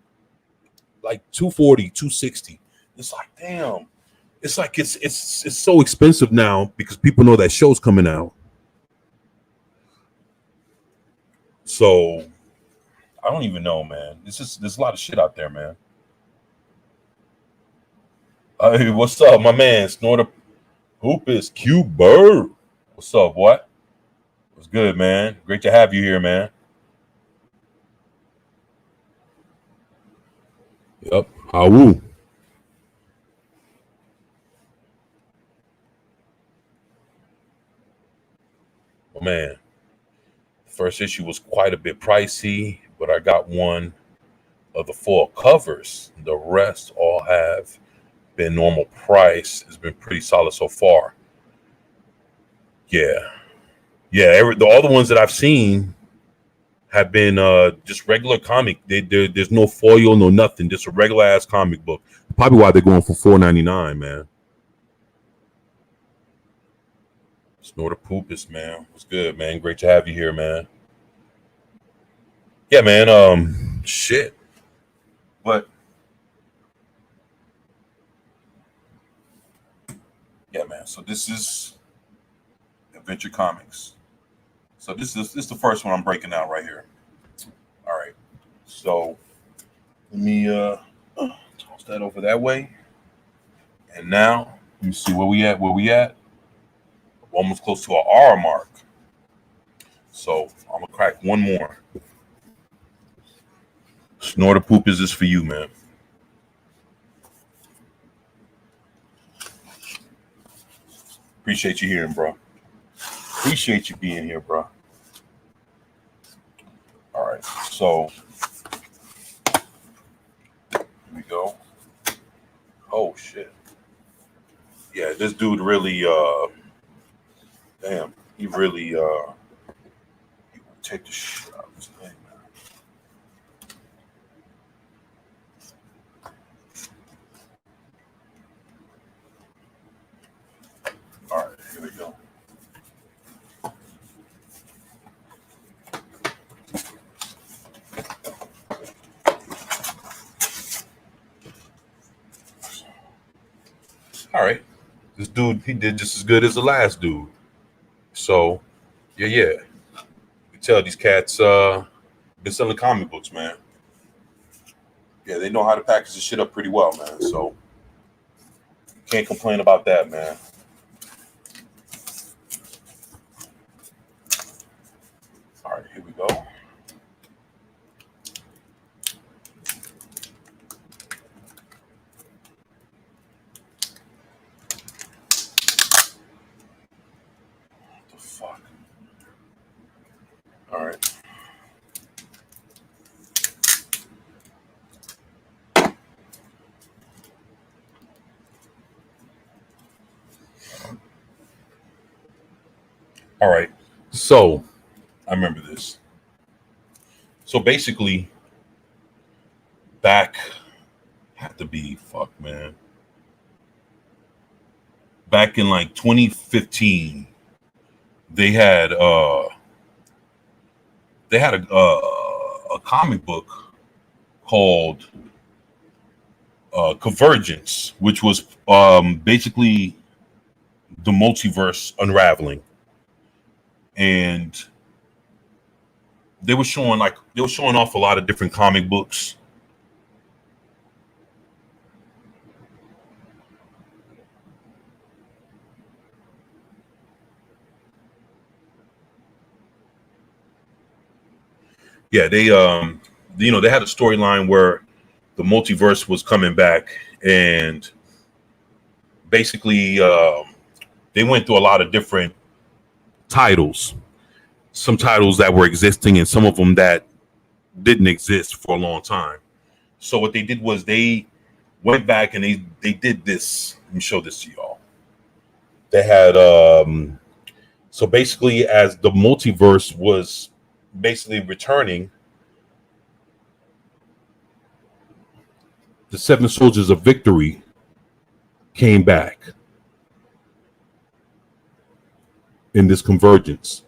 240, 260. It's like, damn. It's like it's so expensive now because people know that show's coming out. So I don't even know, man. There's a lot of shit out there, man. Hey, what's up, my man? Snorter Hoopus Q Bird. What's up, boy? What's good, man? Great to have you here, man. Yep. How? Oh, man. The first issue was quite a bit pricey, but I got one of the 4 covers. The rest all have been normal price. It's been pretty solid so far. Yeah. All the ones that I've seen have been just regular comic. There's no foil, no nothing. Just a regular ass comic book. Probably why they're going for $4.99, man. Snorter Poopus, man. What's good, man? Great to have you here, man. Yeah, man. Shit. But yeah, man. So this is Adventure Comics. So this is the first one I'm breaking out right here. All right. So let me toss that over that way. And now let me see where we at. Almost close to our R mark. So I'm gonna crack one more. Snorter Poop is this for you, man. Appreciate you hearing, bro. Appreciate you being here, bro. All right, so here we go. Oh shit. Yeah, this dude really damn, he really he would take the shit out of this thing, man. All right, here we go. All right, this dude, he did just as good as the last dude. So, yeah. You can tell these cats been selling comic books, man. Yeah, they know how to package this shit up pretty well, man. So, can't complain about that, man. All right, here we go. What the fuck? All right. All right. So, I remember this. So basically, back back in like 2015, they had a comic book called Convergence, which was basically the multiverse unraveling, and they were showing off a lot of different comic books. Yeah, they they had a storyline where the multiverse was coming back, and basically they went through a lot of different titles, some titles that were existing and some of them that didn't exist for a long time. So what they did was they went back and they did this. Let me show this to y'all. They had so basically as the multiverse was basically returning, the seven soldiers of victory came back in this convergence.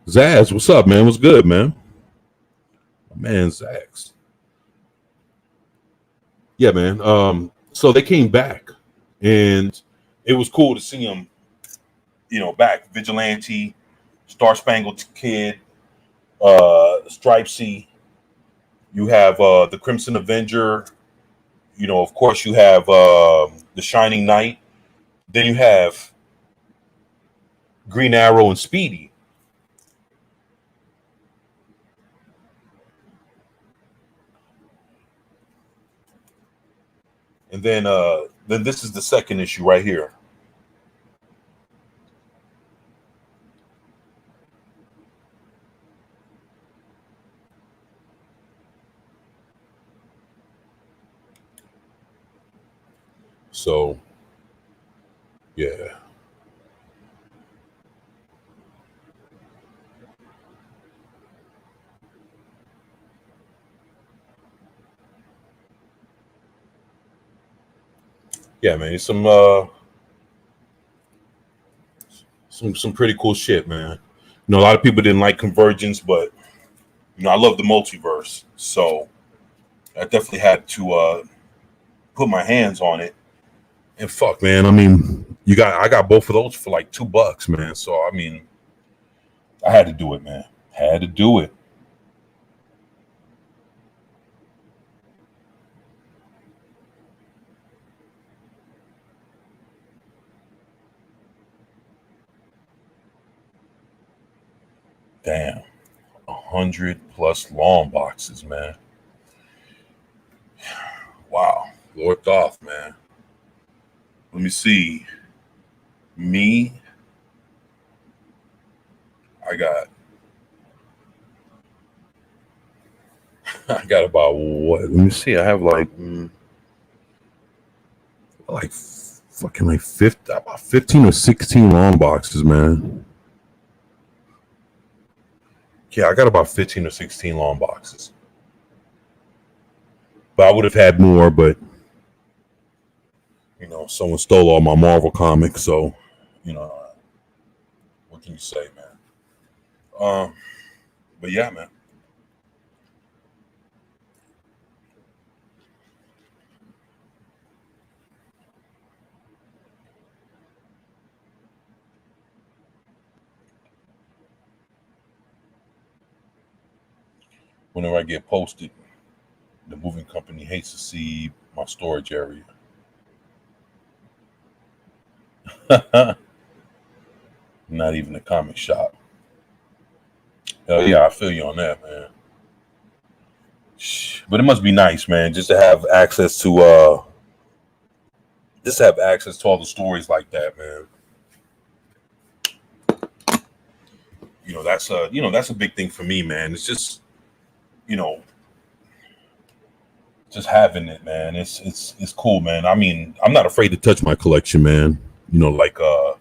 Zaz, what's up, man? What's good, man? My man, Zax. Yeah, man. So they came back, and it was cool to see them, back. Vigilante, Star Spangled Kid, Stripesy. You have the Crimson Avenger. Of course, you have the Shining Knight. Then you have Green Arrow and Speedy. And then this is the second issue right here. So, yeah. Yeah, man, some pretty cool shit, man. A lot of people didn't like Convergence, but I love the multiverse, so I definitely had to put my hands on it. And fuck, man, I mean, I got both of those for like $2, man. So I mean, I had to do it, man. Had to do it. Damn, 100+ long boxes, man. Wow, Lord Thoth, man. Let me see. Me, I got I got about what? Let me see. I have like fucking like 50, about 15 or 16 long boxes, man. Yeah, I got about 15 or 16 long boxes. But I would have had more, but someone stole all my Marvel comics, so what can you say, man? But yeah, man. Whenever I get posted, the moving company hates to see my storage area. Not even a comic shop. Hell yeah, I feel you on that, man. But it must be nice, man, just to have access to all the stories like that, man. That's a big thing for me, man. It's just you know just having it, man. It's cool, man. I mean, I'm not afraid to touch my collection, man. Like I'll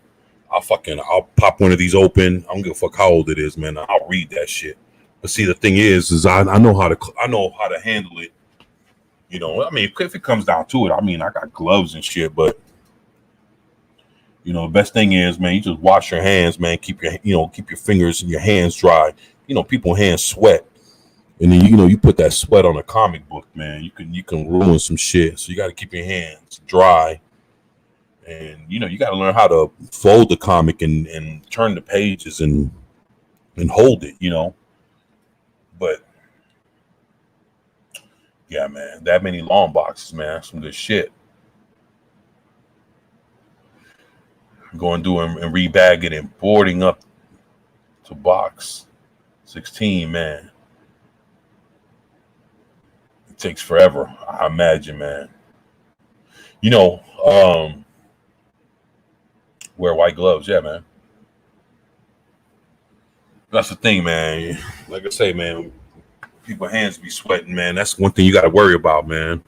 pop one of these open. I don't give a fuck how old it is, man. I'll read that shit. But see, the thing is I know how to handle it. I mean, if it comes down to it, I mean, I got gloves and shit, but the best thing is, man, you just wash your hands, man. Keep your fingers and your hands dry. People hands sweat, and then you put that sweat on a comic book, man. You can ruin some shit. So you got to keep your hands dry, and you got to learn how to fold the comic and turn the pages and hold it. But yeah, man, that many long boxes, man, some good shit. Going through and rebag it and boarding up to box 16, man. It takes forever, I imagine, man. Wear white gloves, yeah, man. That's the thing, man. Like I say, man, people's hands be sweating, man. That's one thing you got to worry about, man.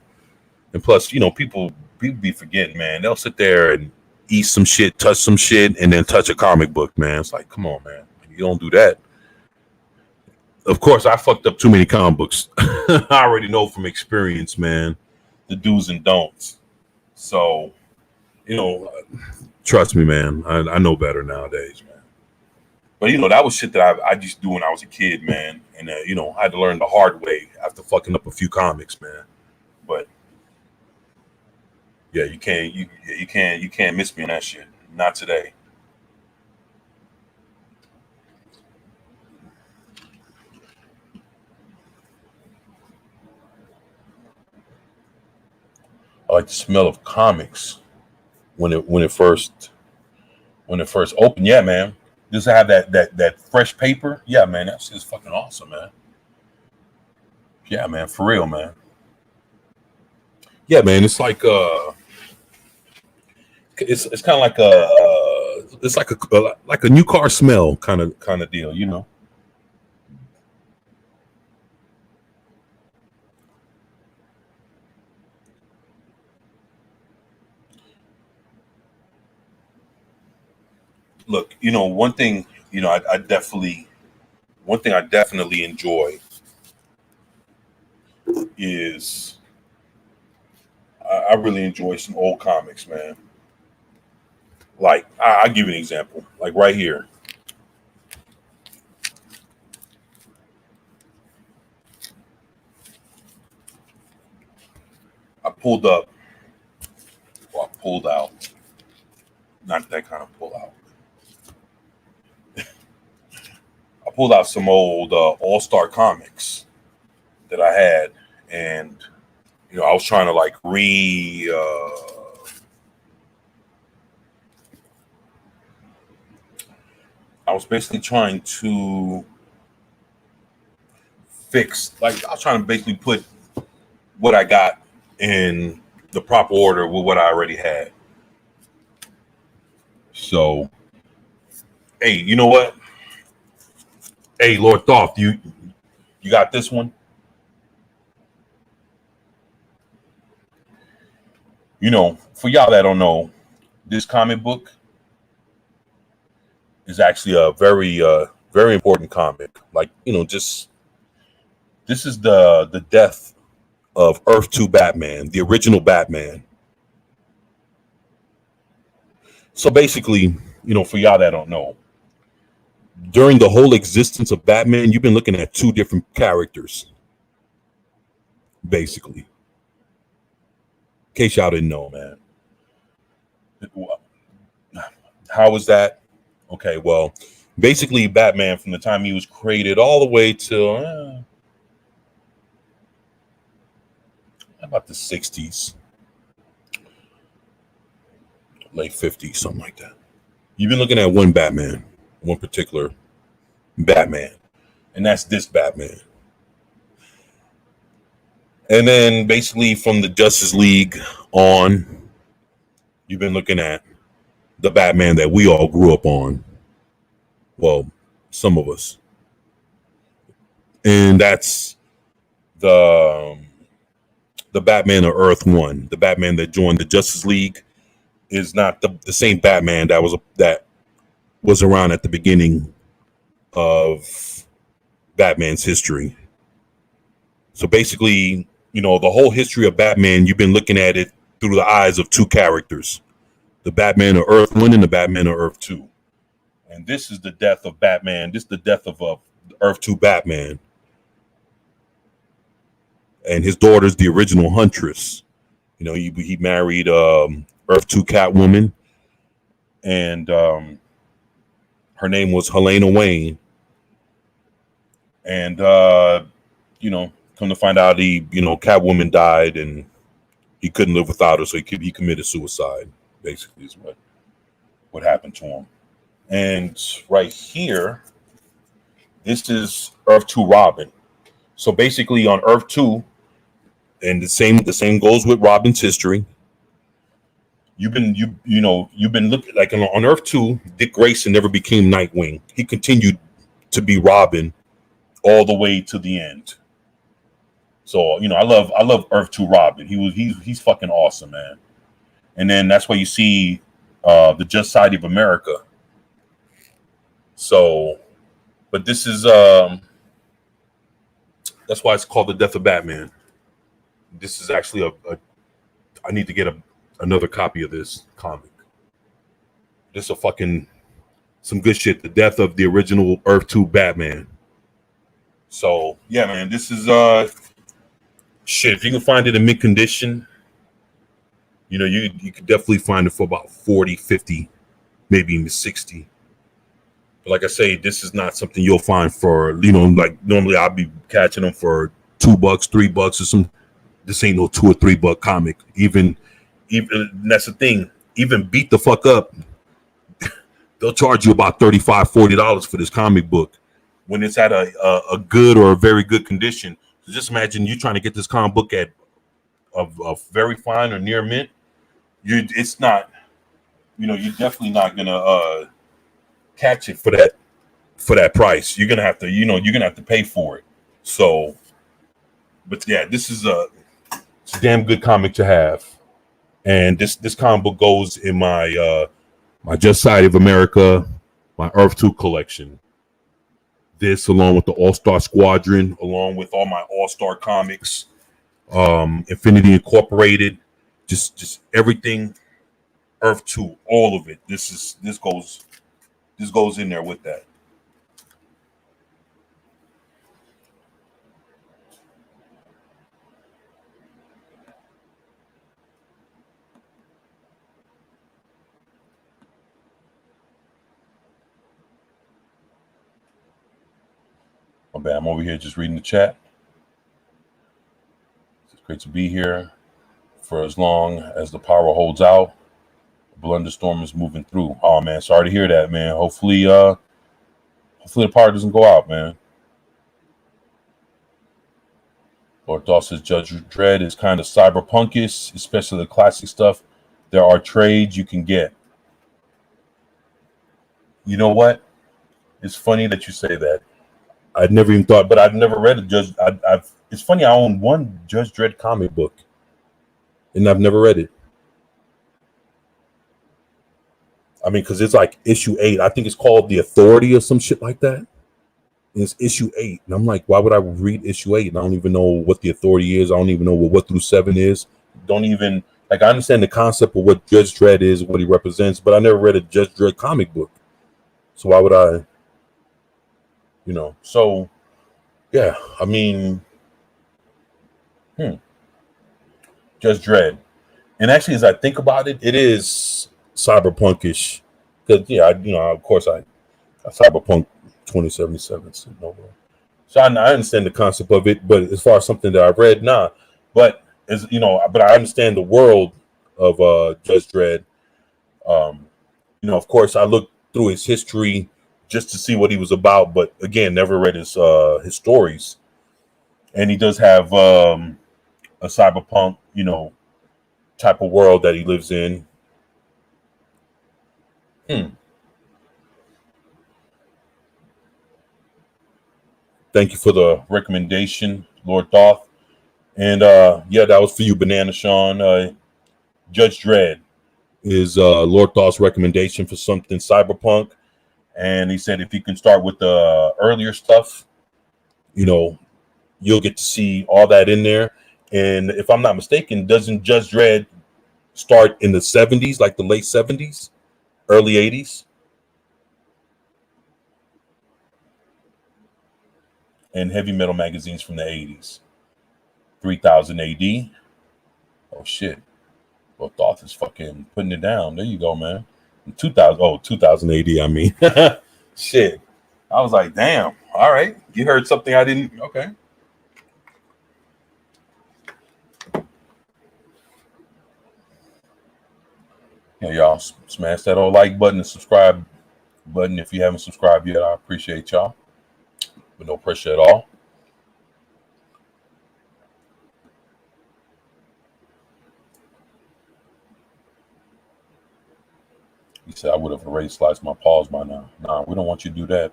And plus, people be forgetting, man. They'll sit there and eat some shit, touch some shit, and then touch a comic book, man. It's like, come on, man. You don't do that. Of course, I fucked up too many comic books. I already know from experience, man, the do's and don'ts. So, you know, trust me, man. I know better nowadays, man. But that was shit that I just do when I was a kid, man. And I had to learn the hard way after fucking up a few comics, man. But yeah, you can't miss me in that shit. Not today. I like the smell of comics when it first opened. Yeah, man. Just to have that fresh paper. Yeah, man. That shit's fucking awesome, man. Yeah, man. For real, man. Yeah, man. It's like it's kind of like it's like a new car smell kind of deal. Look, one thing, I definitely one thing I definitely enjoy is I really enjoy some old comics, man. Like I'll give you an example. Like right here, I pulled up, or I pulled out, not that kind of pull out. I pulled out some old All Star comics that I had, and I was trying to like I was basically trying to fix, like I was trying to basically put what I got in the proper order with what I already had. So, hey, you know what? Hey, Lord Thoth, you got this one? For y'all that don't know, this comic book is actually a very important comic. Like, just this is the death of Earth 2 Batman, the original Batman. So basically, for y'all that don't know, during the whole existence of Batman, you've been looking at two different characters, basically. In case y'all didn't know, man. How was that? Okay, well, basically, Batman from the time he was created all the way till about the 60s, late 50s, something like that. You've been looking at one Batman, one particular Batman, and that's this Batman. And then basically from the Justice League on, you've been looking at the Batman that we all grew up on. Well, some of us. And that's the Batman of Earth 1, the Batman that joined the Justice League is not the same Batman that was around at the beginning of Batman's history. So basically, the whole history of Batman, you've been looking at it through the eyes of two characters, the Batman of Earth 1 and the Batman of Earth 2. And this is the death of Batman. This is the death of Earth 2 Batman. And his daughter's the original Huntress. He married Earth 2 Catwoman, and her name was Helena Wayne. And come to find out, Catwoman died, and he couldn't live without her, so he committed suicide. Basically, is what happened to him. And right here, this is Earth 2 Robin. So basically, on Earth 2, and the same goes with Robin's history. You've been looking like on Earth 2, Dick Grayson never became Nightwing. He continued to be Robin all the way to the end. So I love Earth 2 Robin. He's fucking awesome, man. And then that's why you see the Just Society of America. So, but this is that's why it's called The Death of Batman. This is actually I need to get another copy of this comic. This is a fucking some good shit. The death of the original Earth 2 Batman. So yeah, man, this is shit. If you can find it in mint condition, you could definitely find it for about 40, 50, maybe even 60. But like I say, this is not something you'll find for, like normally I'll be catching them for $2, $3 or some. This ain't no $2 or $3 comic. Even that's the thing. Even Beat the Fuck Up, they'll charge you about $35, $40 for this comic book when it's at a good or a very good condition. So just imagine you trying to get this comic book at a very fine or near mint. It's not, you're definitely not gonna catch it for that price. You're gonna have to pay for it. So, but yeah, this is it's a damn good comic to have. And this comic book goes in my my Just Society of America, my Earth 2 collection. This, along with the All-Star Squadron, along with all my All-Star comics, Infinity Incorporated, just everything Earth 2, all of it. This goes in there with that. My bad. I'm over here just reading the chat. It's great to be here. For as long as the power holds out, the Blunderstorm is moving through. Oh man, sorry to hear that, man. Hopefully the power doesn't go out, man. Lord Dawson's Judge Dredd is kind of cyberpunkish, especially the classic stuff. There are trades you can get. You know what? It's funny that you say that. I'd never even thought, but I've never read a Judge. It's funny. I own one Judge Dredd comic book, and I've never read it. I mean, because it's like issue 8. I think it's called The Authority or some shit like that. And it's issue 8, and I'm like, why would I read issue 8? And I don't even know what The Authority is. I don't even know what 1 through 7 is. Don't even like. I understand the concept of what Judge Dredd is, what he represents, but I never read a Judge Dredd comic book. So why would I? So yeah, I mean, Judge Dredd. And actually, as I think about it, it is cyberpunkish. Because of course, I Cyberpunk 2077. So I understand the concept of it, but as far as something that I've read, nah. But but I understand the world of Judge Dredd. Of course, I looked through his history just to see what he was about, but again, never read his stories. And he does have a cyberpunk, type of world that he lives in. Thank you for the recommendation, Lord Thoth. And yeah, that was for you, Banana Sean. Judge Dredd is Lord Thoth's recommendation for something cyberpunk. And he said if you can start with the earlier stuff, you'll get to see all that in there. And if I'm not mistaken, doesn't Judge Dredd start in the 70s, like the late 70s, early 80s? And heavy metal magazines from the 80s. 3000 AD. Oh, shit. Well, Thoth is fucking putting it down. There you go, man. 2000 AD, I mean. Shit. I was like, damn. All right. You heard something I didn't. Okay. Yeah, y'all smash that old like button and subscribe button if you haven't subscribed yet. I appreciate y'all. But no pressure at all. He said I would have already sliced my paws by now. Nah, we don't want you to do that.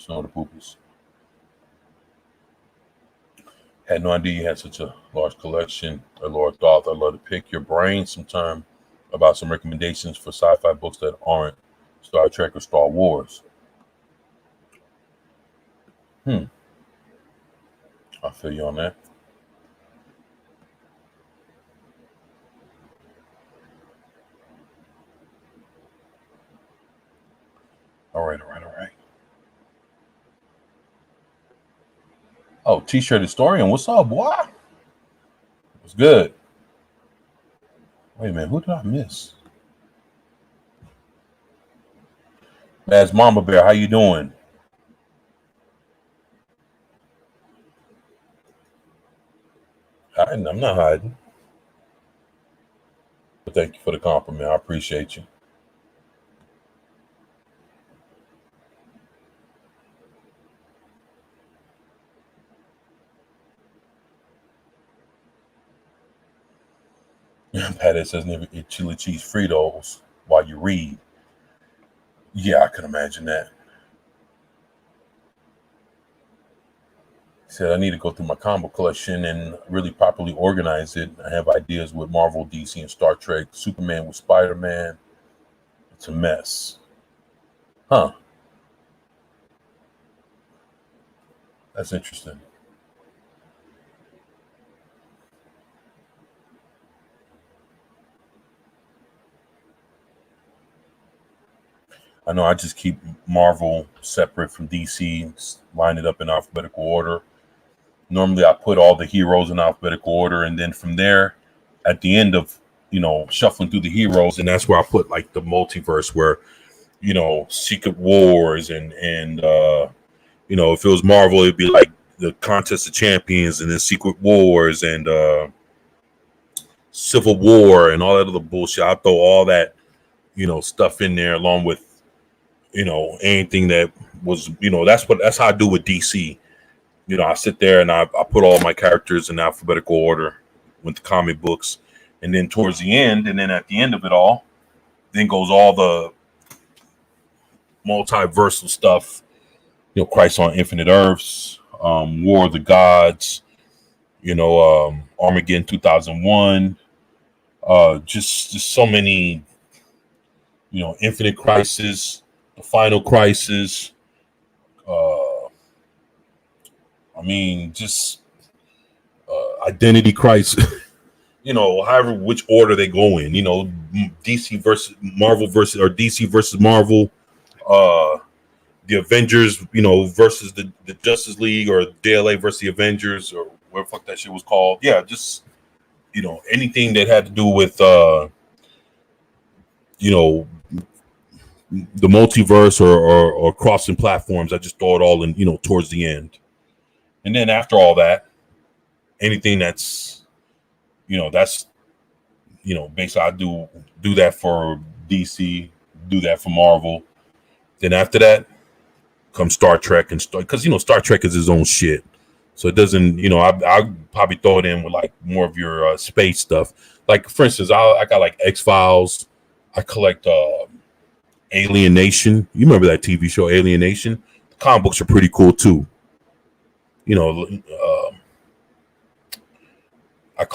Snow the Poopies. Had no idea you had such a large collection. A large author. I'd love to pick your brain sometime about some recommendations for sci-fi books that aren't Star Trek or Star Wars. I feel you on that. All right. Oh, T-shirt historian, what's up, boy? What's good? Wait a minute, who did I miss? That's Mama Bear. How you doing? I'm not hiding. But thank you for the compliment. I appreciate you. Patty says never eat chili cheese Fritos while you read. Yeah, I can imagine that. He said I need to go through my combo collection and really properly organize it. I have ideas with Marvel, DC, and Star Trek. Superman with Spider-Man. It's a mess. Huh. That's interesting. I know I just keep Marvel separate from DC, line it up in alphabetical order. Normally, I put all the heroes in alphabetical order, and then from there, at the end of shuffling through the heroes, and that's where I put like the multiverse, where Secret Wars and if it was Marvel, it'd be like the Contest of Champions, and then Secret Wars and Civil War, and all that other bullshit. I throw all that stuff in there along with anything that was that's how I do with DC. I sit there and I put all my characters in alphabetical order with the comic books, and then towards the end, and then at the end of it all, then goes all the multiversal stuff. Christ on Infinite Earths, War of the Gods, Armageddon 2001, just so many, Infinite Crisis, the Final Crisis. Just Identity Crisis. However which order they go in. DC versus Marvel versus or DC versus Marvel. The Avengers, versus the Justice League, or JLA versus the Avengers, or whatever the fuck that shit was called. Yeah, just anything that had to do with the multiverse or crossing platforms. I just throw it all in, towards the end. And then after all that, anything that's basically I do that for DC, do that for Marvel. Then after that comes Star Trek, and because Star Trek is his own shit, so it doesn't. I probably throw it in with like more of your space stuff. Like for instance, I got like X-Files. I collect Alien Nation. You remember that TV show Alien Nation? The comic books are pretty cool too.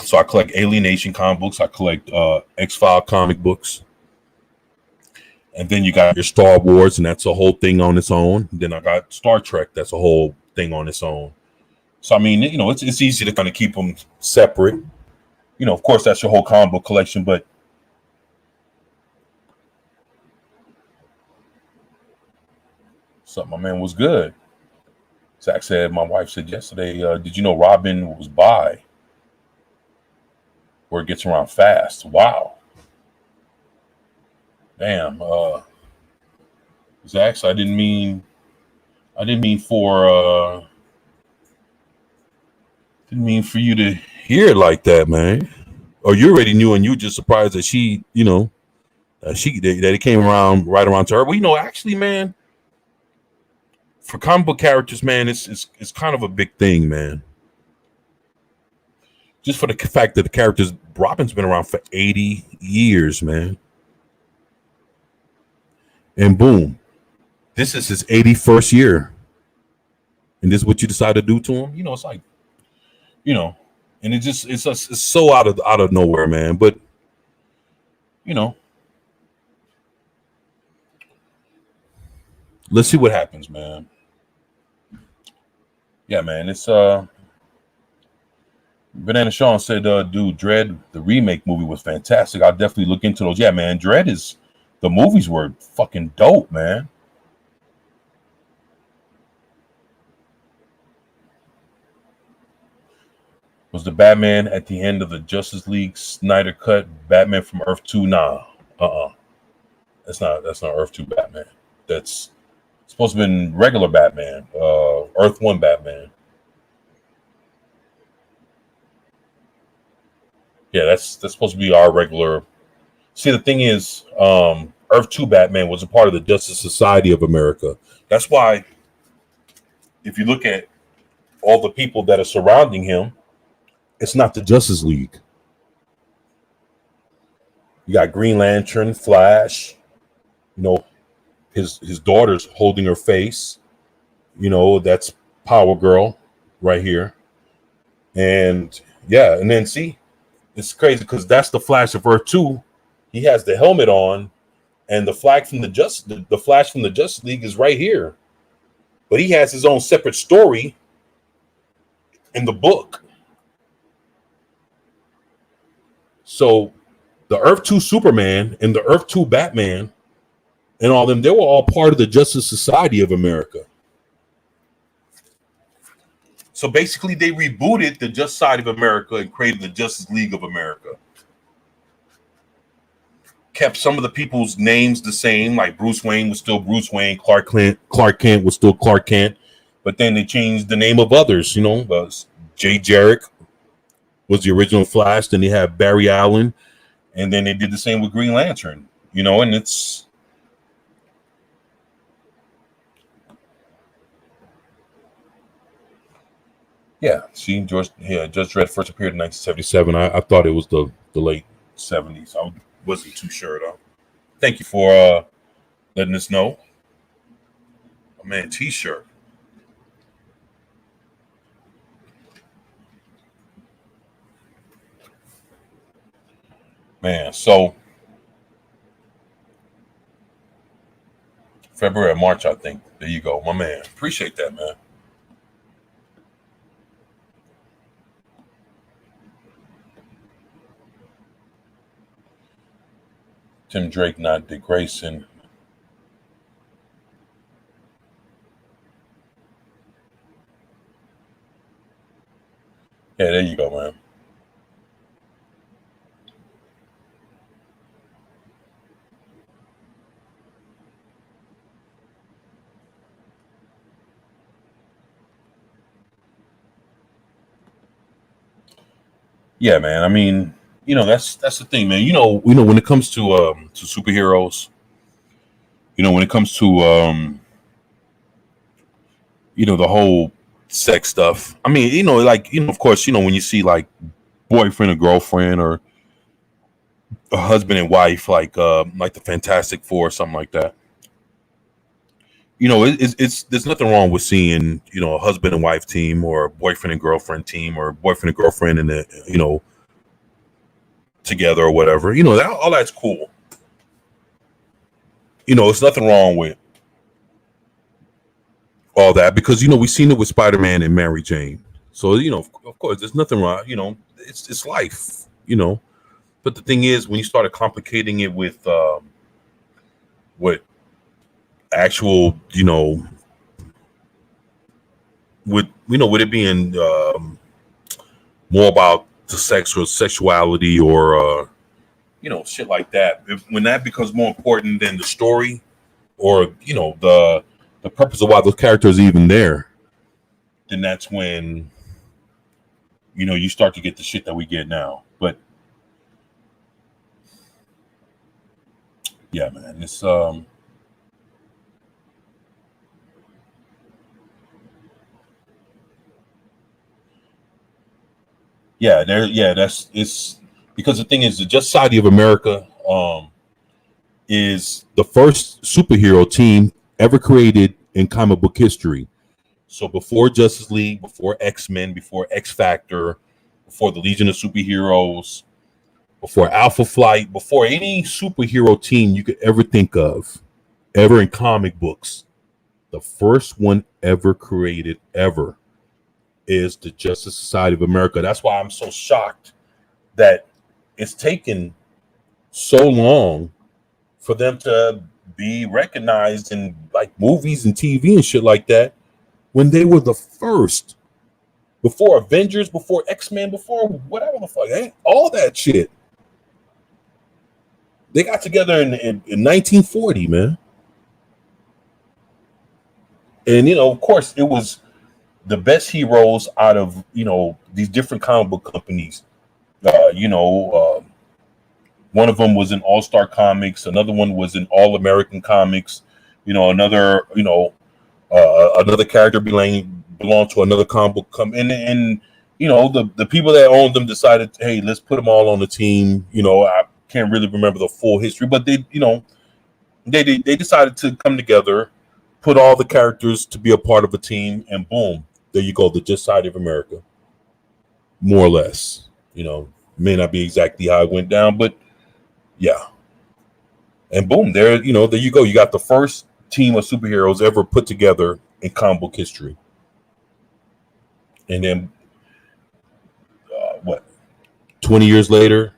So I collect Alien Nation comic books. I collect X-File comic books. And then you got your Star Wars, and that's a whole thing on its own. Then I got Star Trek. That's a whole thing on its own. So, I mean, it's easy to kind of keep them separate. Of course, that's your whole comic book collection, but something, my man, was good. Zach said, my wife said yesterday, did you know Robin was bi? Where it gets around fast. Wow. Damn. Zach, I didn't mean for you to hear it like that, man. Or you already knew, and you were just surprised that she, that it came around right around to her. Well, actually, man, for comic book characters, man, it's kind of a big thing, man. Just for the fact that the characters, Robin's been around for 80 years, man. And boom, this is his 81st year. and this is what you decide to do to him. It's like, and it's so out of nowhere, man. But let's see what happens, man. Yeah, man. It's Banana Sean said, dude, Dread, the remake movie was fantastic. I'll definitely look into those. Yeah, man. The movies were fucking dope, man. Was the Batman at the end of the Justice League Snyder cut Batman from Earth 2? Nah. That's not Earth 2 Batman. That's supposed to have been regular Batman, Earth 1 Batman. Yeah, that's supposed to be our regular. See, the thing is, Earth 2 Batman was a part of the Justice Society of America. That's why, if you look at all the people that are surrounding him, it's not the Justice League. You got Green Lantern, Flash, his daughter's holding her face. That's Power Girl right here. And yeah, and then see, it's crazy because that's the Flash of Earth 2. He has the helmet on, and the Flash from the Justice League is right here. But he has his own separate story in the book. So the Earth 2 Superman and the Earth 2 Batman and all them, they were all part of the Justice Society of America. So basically they rebooted the Justice Society of America and created the Justice League of America. Kept some of the people's names the same, like Bruce Wayne was still Bruce Wayne, Clark Kent was still Clark Kent, but then they changed the name of others, Jay Jarrett was the original Flash, then they had Barry Allen, and then they did the same with Green Lantern, and it's yeah. See, Judge Dredd first appeared in 1977. I thought it was the late 70s. I wasn't too sure though. Thank you for letting us know. Oh, man, T-shirt. Man, so February or March, I think. There you go, my man. Appreciate that, man. Tim Drake, not Dick Grayson. Yeah, there you go, man. Yeah, man. I mean, that's the thing, man. When it comes to superheroes, when it comes to the whole sex stuff. I mean, of course, when you see like boyfriend or girlfriend or a husband and wife, like the Fantastic Four or something like that. It's there's nothing wrong with seeing a husband and wife team or a boyfriend and girlfriend team or boyfriend and girlfriend in the together or whatever. All that's cool. It's nothing wrong with all that because we've seen it with Spider-Man and Mary Jane. So of course, there's nothing wrong. It's life. But the thing is, when you started complicating it with what actual, with it being more about the sex or sexuality or shit like that. When that becomes more important than the story or the purpose of why those characters are even there, then that's when you start to get the shit that we get now. But yeah, man, it's that's it's because the thing is, the Justice Society of America is the first superhero team ever created in comic book history. So before Justice League, before X-Men, before X Factor, before the Legion of Superheroes, before Alpha Flight, before any superhero team you could ever think of, ever in comic books, the first one ever created ever is the Justice Society of America. That's why I'm so shocked that it's taken so long for them to be recognized in like movies and TV and shit like that when they were the first. Before Avengers, before X-Men, before whatever the fuck, all that shit. They got together in 1940, man. And, of course, it was the best heroes out of, these different comic book companies. One of them was in All-Star Comics. Another one was in All-American Comics. Another character belonged to another comic book company. And the people that owned them decided, hey, let's put them all on the team. I can't really remember the full history, but they decided to come together, put all the characters to be a part of a team, and boom, there you go, the Just Society of America. More or less, may not be exactly how it went down, but yeah. And boom, there you go. You got the first team of superheroes ever put together in comic book history. And then, 20 years later,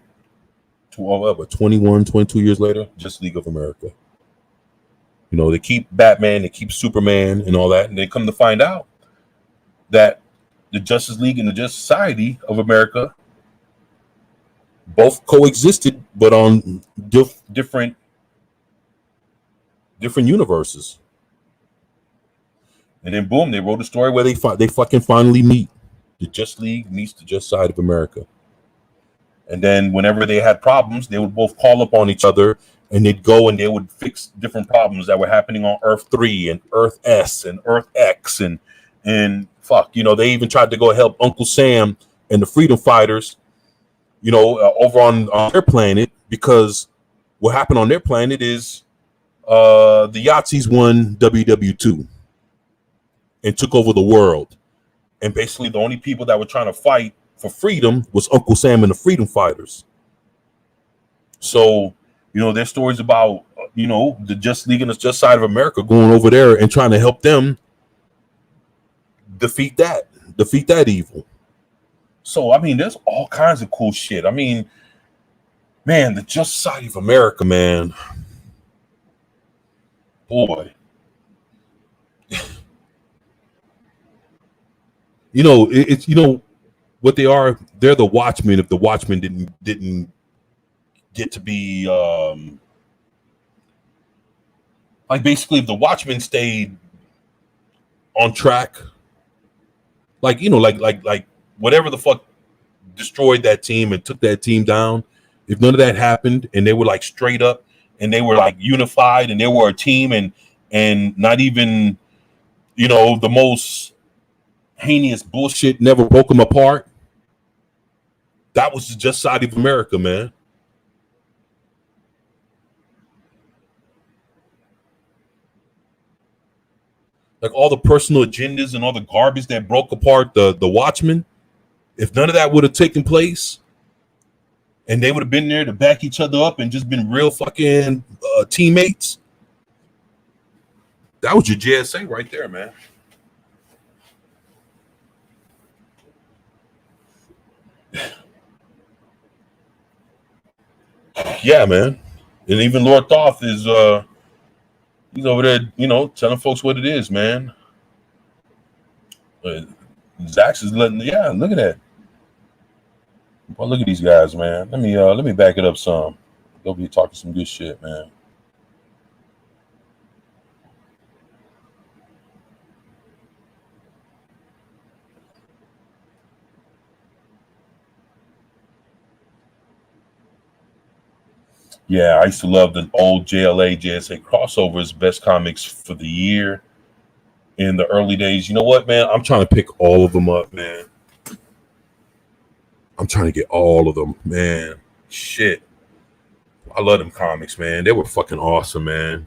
21, 22 years later, just League of America. They keep Batman, they keep Superman and all that, and they come to find out that the Justice League and the Justice Society of America both coexisted, but on different universes. And then boom, they wrote a story where they fucking finally meet. The Justice League meets the Justice Society of America. And then whenever they had problems, they would both call upon each other, and they'd go and they would fix different problems that were happening on Earth 3 and Earth S and Earth X and fuck, they even tried to go help Uncle Sam and the Freedom Fighters, over on their planet, because what happened on their planet is the Yahtzees won WW2 and took over the world. And basically the only people that were trying to fight for freedom was Uncle Sam and the Freedom Fighters. So, there's stories about, the Just League and the Just Side of America going over there and trying to help them defeat that evil. So, there's all kinds of cool shit. Man, the Just Society of America, man. Boy. It's what they are. They're the Watchmen. If the Watchmen didn't get to be basically, if the Watchmen stayed on track, like whatever the fuck destroyed that team and took that team down, if none of that happened and they were like straight up and they were like unified and they were a team and not even the most heinous bullshit never broke them apart, that was the Just Society of America, man. Like all the personal agendas and all the garbage that broke apart the Watchmen, if none of that would have taken place and they would have been there to back each other up and just been real fucking teammates, that was your JSA right there, man. Yeah, man. And even Lord Thoth is he's over there, telling folks what it is, man. Zax is look at that. Well, look at these guys, man. Let me back it up some. They'll be talking some good shit, man. Yeah, I used to love the old JLA, JSA crossovers, best comics for the year in the early days. You know what, man? I'm trying to pick all of them up, man. I'm trying to get all of them, man. Shit. I love them comics, man. They were fucking awesome, man.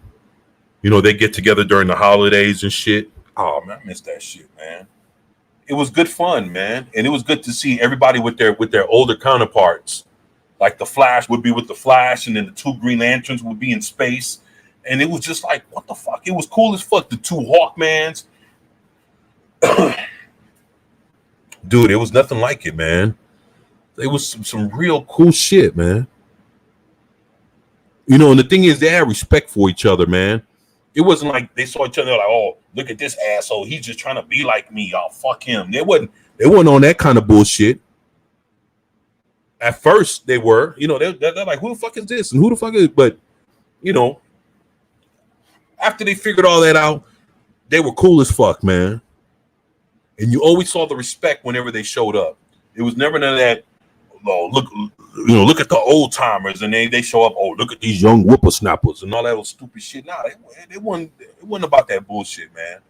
They get together during the holidays and shit. Oh man, I missed that shit, man. It was good fun, man, and it was good to see everybody with their older counterparts. Like the Flash would be with the Flash, and then the two Green Lanterns would be in space, and it was just like, what the fuck? It was cool as fuck. The two Hawkmans, dude, it was nothing like it, man. It was some real cool shit, man. You know, and the thing is, they had respect for each other, man. It wasn't like they saw each other like, oh, look at this asshole. He's just trying to be like me. Oh, fuck him. They wasn't on that kind of bullshit. At first, they were. You know, they're like, who the fuck is this? And who the fuck is? But you know, after they figured all that out, they were cool as fuck, man. And you always saw the respect whenever they showed up. It was never none of that. Oh, look at the old timers, and they show up. Oh, look at these young whippersnappers and all that old stupid shit. Nah, it wasn't about that bullshit, man.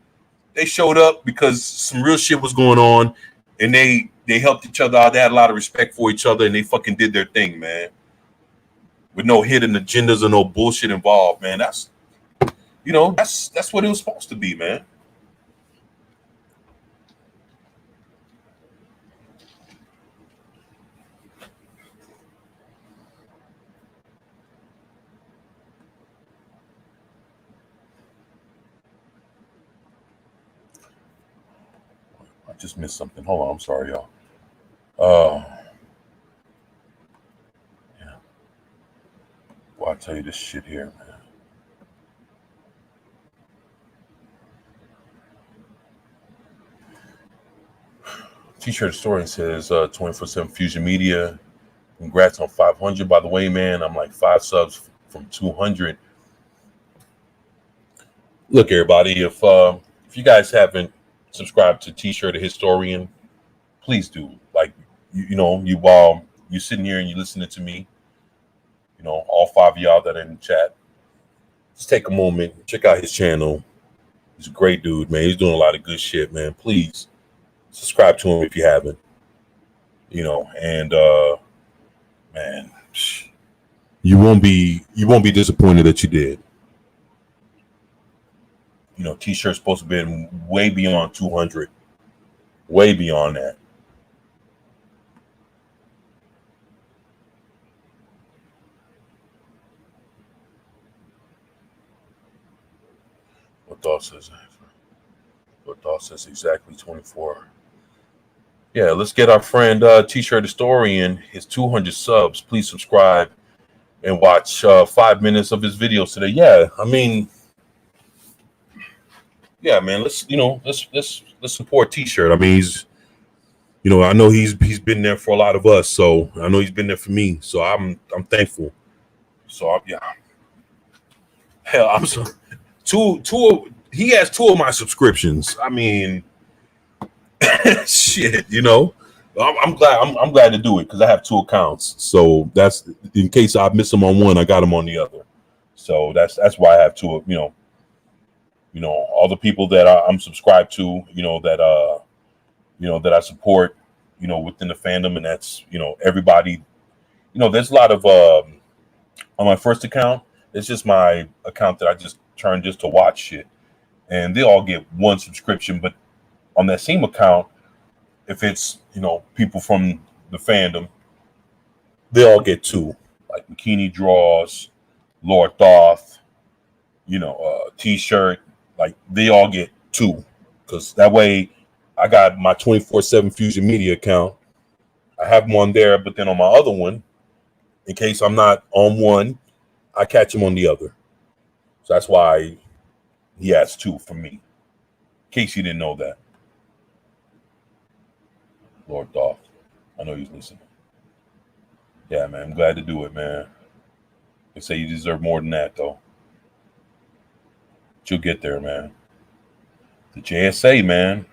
They showed up because some real shit was going on, and they helped each other out. They had a lot of respect for each other, and they fucking did their thing, man. With no hidden agendas or no bullshit involved, man. That's what it was supposed to be, man. I just missed something. Hold on, I'm sorry, y'all. Uh, yeah. Well, I'll tell you this shit here, man. T-shirt story says 24/7 Fusion Media. Congrats on 500. By the way, man, I'm like 5 subs from 200. Look, everybody, if you guys haven't subscribed to T-shirt a Historian, please do. Like, you sitting here and you listening to me. You know, all 5 of y'all that are in the chat. Just take a moment, check out his channel. He's a great dude, man. He's doing a lot of good shit, man. Please subscribe to him if you haven't. You know, and man, you won't be disappointed that you did. You know, T-shirt's supposed to be way beyond 200, way beyond that. What thought says? What thought says exactly 24? Yeah, let's get our friend T-shirt Historian his 200 subs. Please subscribe and watch 5 minutes of his videos today. Yeah, I mean, yeah, man. Let's support T-shirt. I mean, I know he's been there for a lot of us, so I know he's been there for me. So I'm thankful. So yeah, hell, I'm so two. He has 2 of my subscriptions. I mean, shit, I'm glad to do it because I have 2 accounts. So that's in case I miss him on one, I got him on the other. So that's why I have 2 of all the people that I'm subscribed to, that I support, within the fandom, and that's everybody. There's a lot of on my first account. It's just my account that I just turned just to watch shit, and they all get 1 subscription. But on that same account, if it's people from the fandom, they all get 2, like Bikini Draws, Lord Thoth, T-shirt, like they all get 2, because that way I got my 24/7 Fusion Media account. I have them on there, but then on my other one, in case I'm not on one, I catch him on the other. So that's why he has 2 for me. In case you didn't know that. Lord Thoth. I know he's listening. Yeah, man. I'm glad to do it, man. They say you deserve more than that, though. But you'll get there, man. The JSA, man.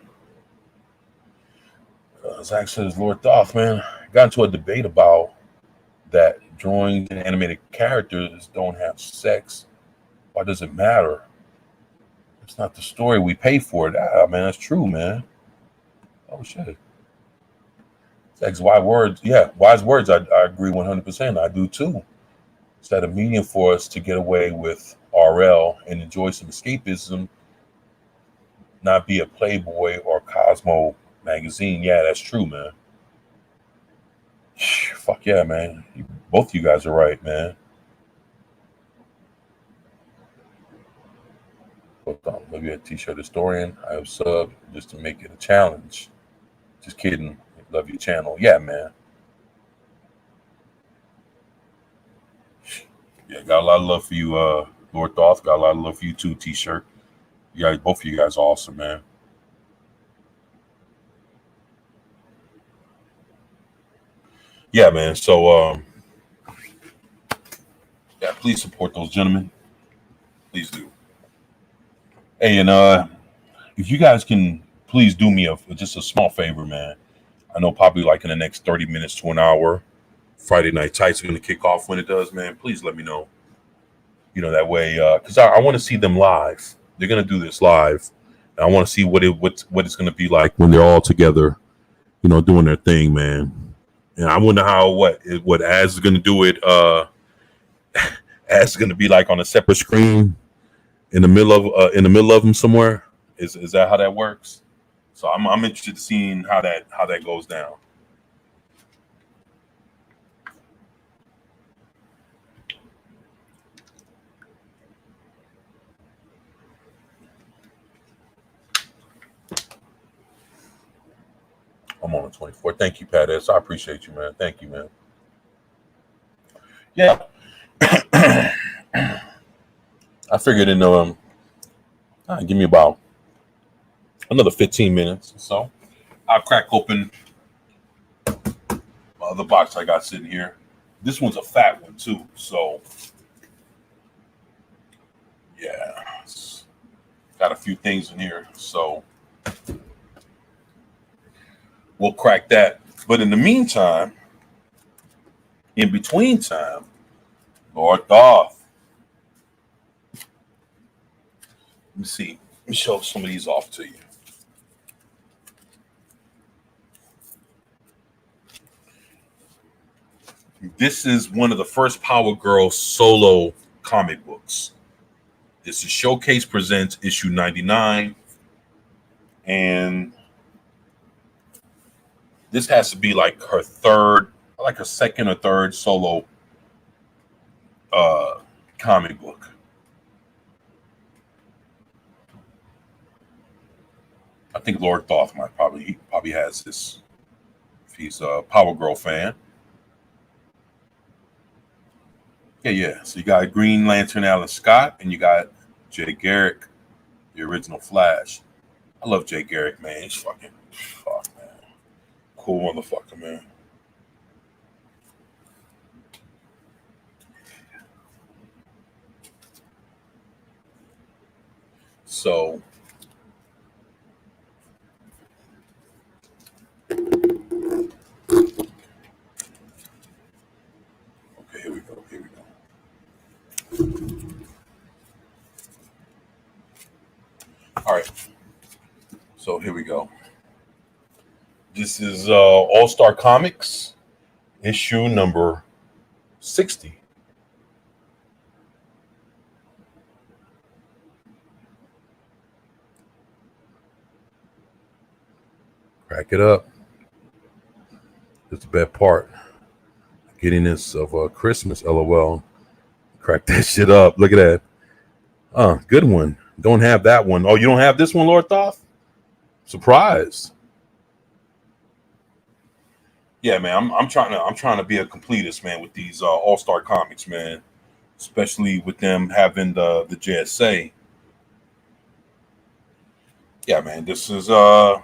Zach says, Lord Thoth, man. I got into a debate about that drawings and animated characters don't have sex. Why does it matter? It's not the story we pay for it. Man, that's true, man. Oh, shit. Zach's wise words. Yeah, wise words. I agree 100%. I do, too. It's that a medium for us to get away with RL and enjoy some escapism, not be a Playboy or Cosmo magazine. Yeah, that's true, man. Fuck yeah, man. Both you guys are right, man. Maybe a t-shirt historian. I have sub just to make it a challenge. Just kidding. Love your channel. Yeah, man. Yeah, got a lot of love for you, Lord Thoth. Got a lot of love for you too, t-shirt. You guys, both of you guys are awesome, man. Yeah, man. So yeah, please support those gentlemen. Please do. Hey, and if you guys can please do me just a small favor, man. I know probably like in the next 30 minutes to an hour, Friday Night Tights are going to kick off. When it does, man, please let me know. You know, that way, because I want to see them live. They're going to do this live. And I want to see what it's going to be like when they're all together, you know, doing their thing, man. And I wonder how what Az is going to do it. Az is going to be like on a separate screen in the middle of them somewhere. Is that how that works? So I'm interested in seeing how that goes down. I'm on the 24th. Thank you, Pat S. I appreciate you, man. Thank you, man. Yeah. I figured in give me about another 15 minutes or so. I'll crack open my other box I got sitting here. This one's a fat one too, so yeah, it's got a few things in here, so we'll crack that. But in the meantime, in between time, Lord Thoth. Let me see. Let me show some of these off to you. This is one of the first Power Girl solo comic books. This is Showcase Presents issue 99. And this has to be like her second or third solo comic book. I think Lord Thoth he probably has this if he's a Power Girl fan. Yeah. So you got Green Lantern Alan Scott and you got Jay Garrick, the original Flash. I love Jay Garrick, man. He's fucking man. Cool motherfucker, man. So here we go. All right. So here we go. This is All Star Comics, issue number 60. Crack it up. It's the best part. Getting this of Christmas, LOL. Crack that shit up. Look at that. Good one. Don't have that one. Oh, you don't have this one, Lord Thoth? Surprise. Yeah, man. I'm trying to be a completist, man, with these All-Star Comics, man. Especially with them having the JSA. Yeah, man. This is look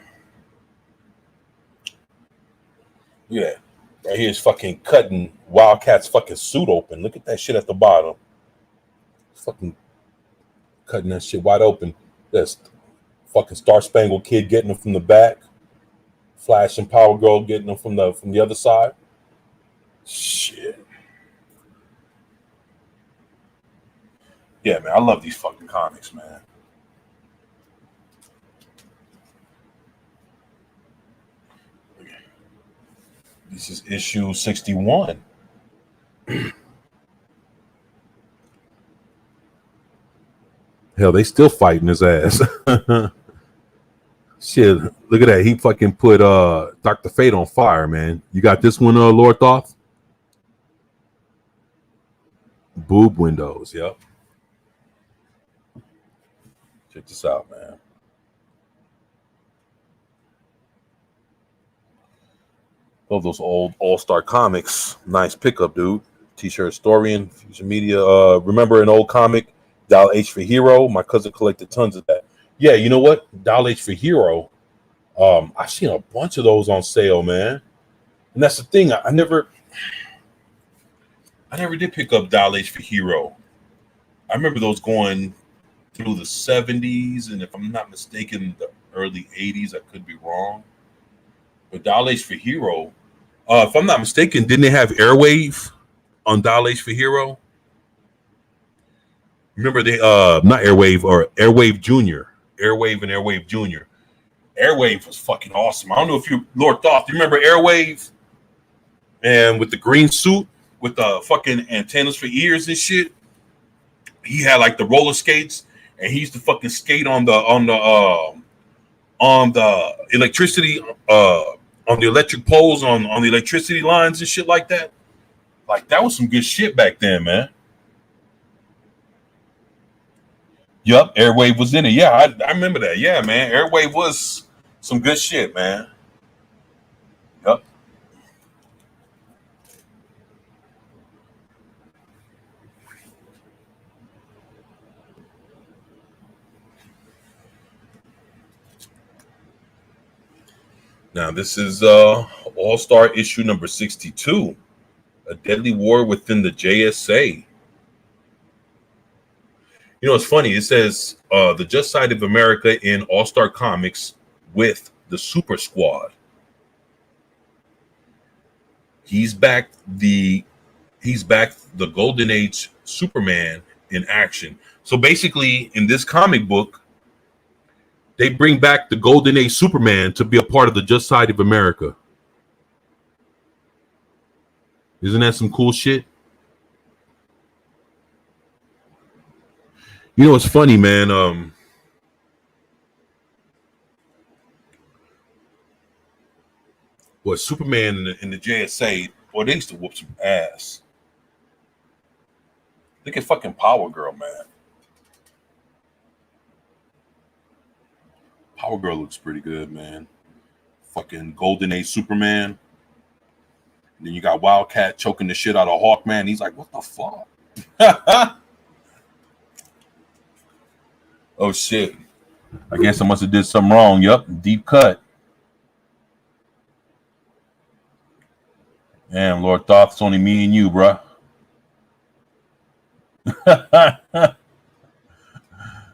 at that. Right here is fucking cutting Wildcat's fucking suit open. Look at that shit at the bottom. Fucking cutting that shit wide open. This fucking Star Spangled Kid getting them from the back. Flash and Power Girl getting them from the other side. Shit. Yeah, man. I love these fucking comics, man. This is issue 61. Hell, they still fighting his ass. Shit, look at that. He fucking put Dr. Fate on fire, man. You got this one, Lord Thoth? Boob windows, yep. Check this out, man. Love those old All-Star comics. Nice pickup, dude. T-shirt historian, future media. Remember an old comic, Dial H for Hero? My cousin collected tons of that. Yeah, you know what? Dial H for Hero. I've seen a bunch of those on sale, man. And that's the thing. I never did pick up Dial H for Hero. I remember those going through the 70s, and if I'm not mistaken, the early 80s. I could be wrong. But Dial H for Hero, if I'm not mistaken, didn't they have Airwave on Dial H for Hero? Remember they not Airwave or Airwave Junior. Airwave and Airwave Junior. Airwave was fucking awesome. I don't know if you Lord Thoth, do you remember Airwave? And with the green suit with the fucking antennas for ears and shit. He had like the roller skates and he used to fucking skate on the electricity on the electric poles on the electricity lines and shit like that. Like that was some good shit back then, man. Yup, Airwave was in it. Yeah, I remember that. Yeah, man. Airwave was some good shit, man. Yup. Now this is All-Star issue number 62. A deadly war within the JSA. You know, it's funny. It says the Just Side of America in All-Star Comics with the Super Squad. He's back the Golden Age Superman in action. So basically, in this comic book, they bring back the Golden Age Superman to be a part of the Just Side of America. Isn't that some cool shit? You know, it's funny, man. Superman in the JSA, boy, they used to whoop some ass. Look at fucking Power Girl, man. Power Girl looks pretty good, man. Fucking Golden Age Superman. And then you got Wildcat choking the shit out of Hawkman. He's like, what the fuck? Oh shit. I guess I must have did something wrong. Yup, deep cut. Damn, Lord Thoth, it's only me and you, bruh.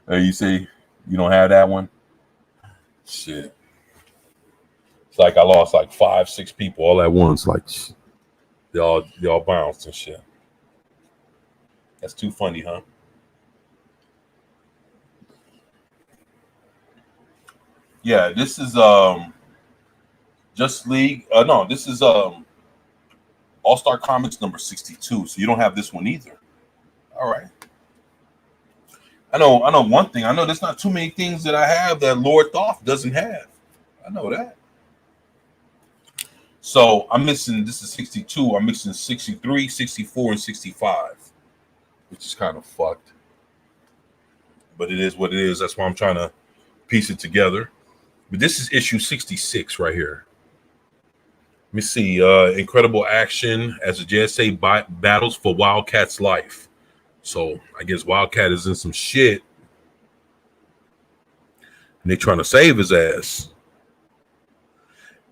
You say you don't have that one? Shit. It's like I lost like 5-6 people all at once. Like they all bounced and shit. That's too funny, huh? Yeah, this is Just League. No, this is All-Star Comics number 62. So you don't have this one either. All right. I know one thing. I know there's not too many things that I have that Lord Thoth doesn't have. I know that. So I'm missing, this is 62. I'm missing 63, 64, and 65, which is kind of fucked. But it is what it is. That's why I'm trying to piece it together. But this is issue 66 right here. Let me see. Incredible action as the JSA battles for Wildcat's life. So I guess Wildcat is in some shit. And they're trying to save his ass.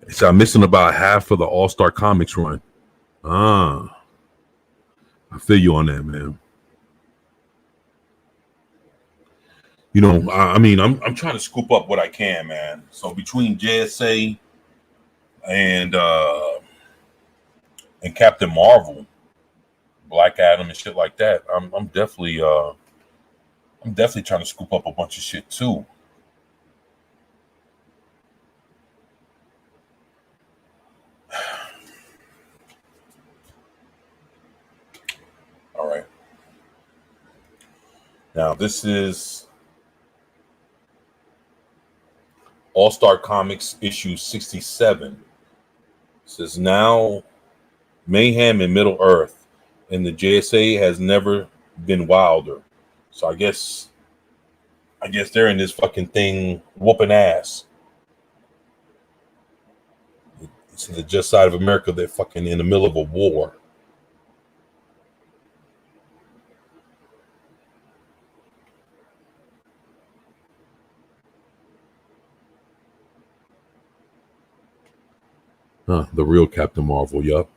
So I'm missing about half of the All-Star Comics run. I feel you on that, man. You know, I mean, I'm trying to scoop up what I can, man. So between JSA and Captain Marvel, Black Adam, and shit like that, I'm definitely trying to scoop up a bunch of shit too. All right. Now this is All Star Comics issue 67. It says now mayhem in Middle Earth, and the JSA has never been wilder. So I guess they're in this fucking thing whooping ass. It's the just side of America. They're fucking in the middle of a war. The real Captain Marvel, yup.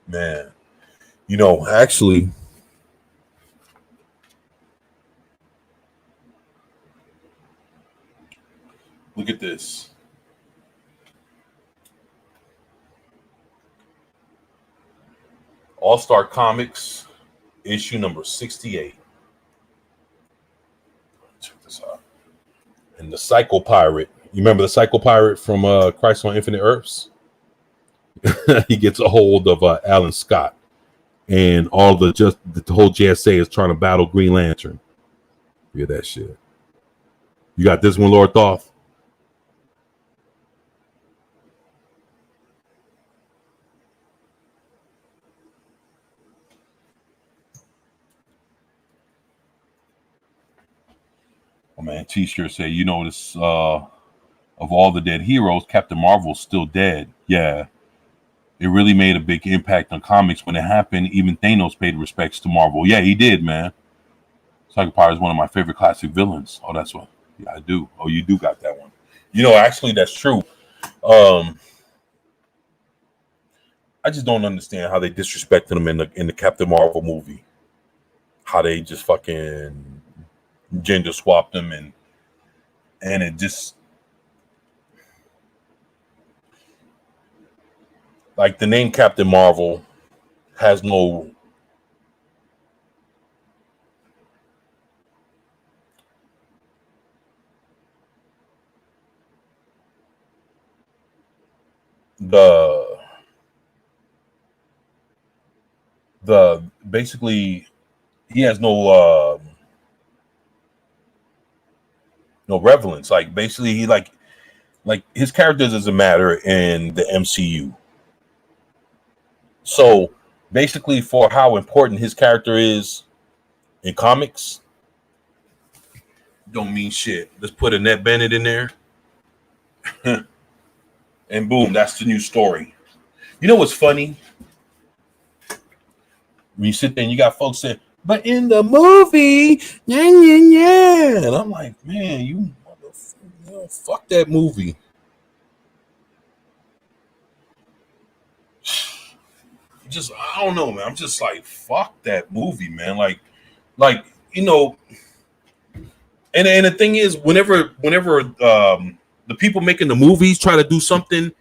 Man, actually, look at this. All Star Comics, issue number 68. Check this out. And the Psycho Pirate. You remember the Psycho Pirate from Crisis on Infinite Earths? He gets a hold of Alan Scott, and the whole JSA is trying to battle Green Lantern. Look at that shit. You got this one, Lord Thoth? Oh man, T-shirt say, this of all the dead heroes, Captain Marvel's still dead. Yeah. It really made a big impact on comics when it happened. Even Thanos paid respects to Marvel. Yeah, he did, man. Psycho Pirate is one of my favorite classic villains. Oh, that's what. Yeah, I do. Oh, you do got that one. Actually, that's true. I just don't understand how they disrespected him in the Captain Marvel movie. How they just fucking gender swapped him and it just like the name Captain Marvel has no the basically he has no relevance. Like basically he like his character doesn't matter in the MCU. So basically for how important his character is in comics don't mean shit. Let's put Annette Bennett in there. And boom, that's the new story. You know what's funny? When you sit there and you got folks saying, but in the movie, yeah. And I'm like, man, you fuck that movie. I don't know, man. I'm just like, fuck that movie, man. And the thing is, whenever the people making the movies try to do something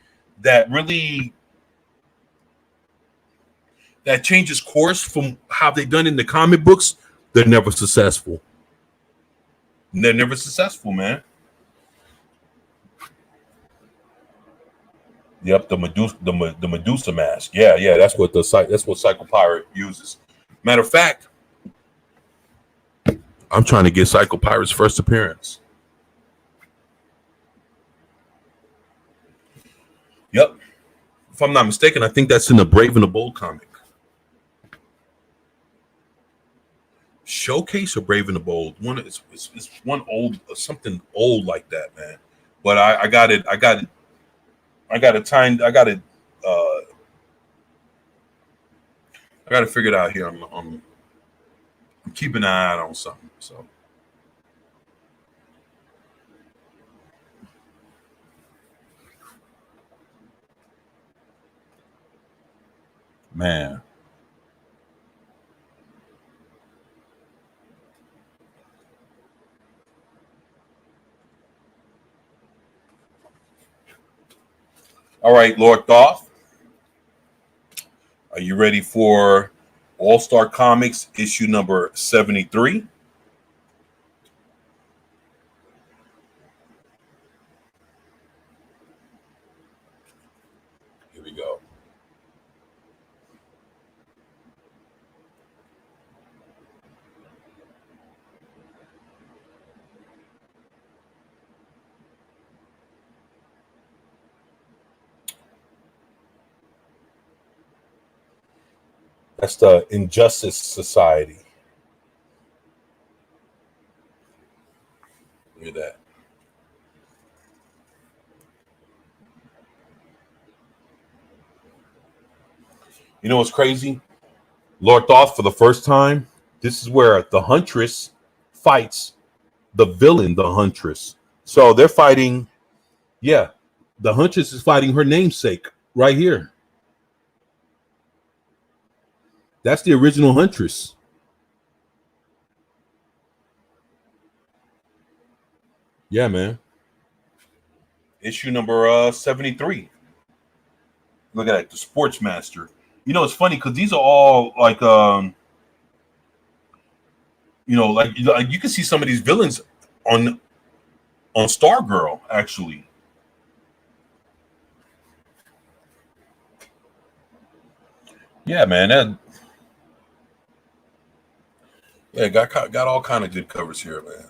that really that changes course from how they done in the comic books, they're never successful. They're never successful, man. Yep, the Medusa mask. Yeah, that's what Psycho Pirate uses. Matter of fact, I'm trying to get Psycho Pirate's first appearance. Yep. If I'm not mistaken, I think that's in the Brave and the Bold comic. Showcase or Brave and the Bold? It's one old something old like that, man. But I got it. I got it figured out here. I'm keeping an eye out on something. So man. All right, Lord Thoth. Are you ready for All Star Comics issue number 73? That's the Injustice Society. Look at that. You know what's crazy? Lord Thoth, for the first time, this is where the Huntress fights the villain, the Huntress. So they're fighting, yeah, the Huntress is fighting her namesake right here. That's the original Huntress. Yeah, man. Issue number 73. Look at that, the Sportsmaster. You know, it's funny because these are all like like you can see some of these villains on Stargirl, actually. Yeah, man. Got all kind of good covers here, man.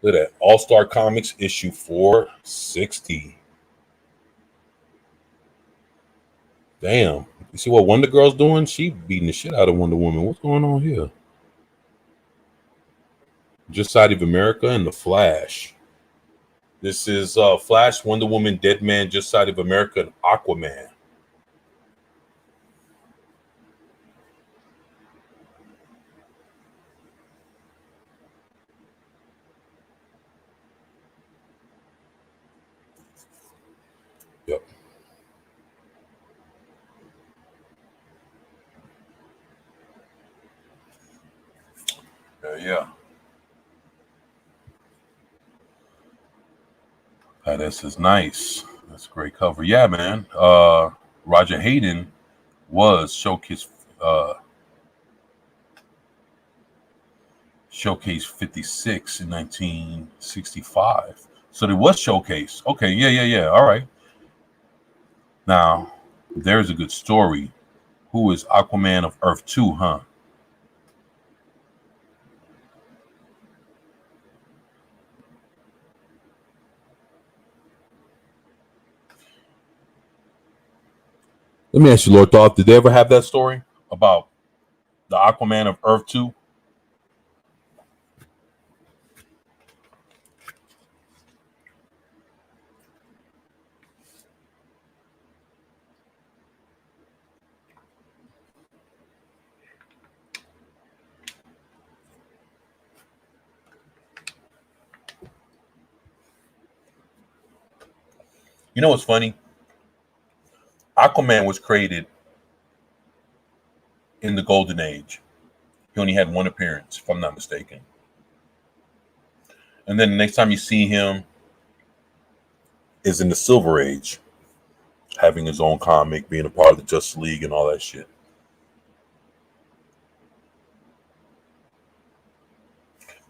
Look at that. All-Star Comics issue 460. Damn. You see what Wonder Girl's doing? She beating the shit out of Wonder Woman. What's going on here? Just Side of America and the Flash. This is Flash, Wonder Woman, Deadman, Just Side of America, and Aquaman. Yep. Yeah. This is nice. That's a great cover. Yeah, man. Roger Hayden was Showcase 56 in 1965. So there was Showcase. Okay, yeah. All right. Now, there's a good story. Who is Aquaman of Earth 2, huh? Let me ask you, Lord Thoth, did they ever have that story about the Aquaman of Earth 2? You know what's funny? Aquaman was created in the Golden Age. He only had one appearance, if I'm not mistaken. And then the next time you see him is in the Silver Age, having his own comic, being a part of the Justice League and all that shit.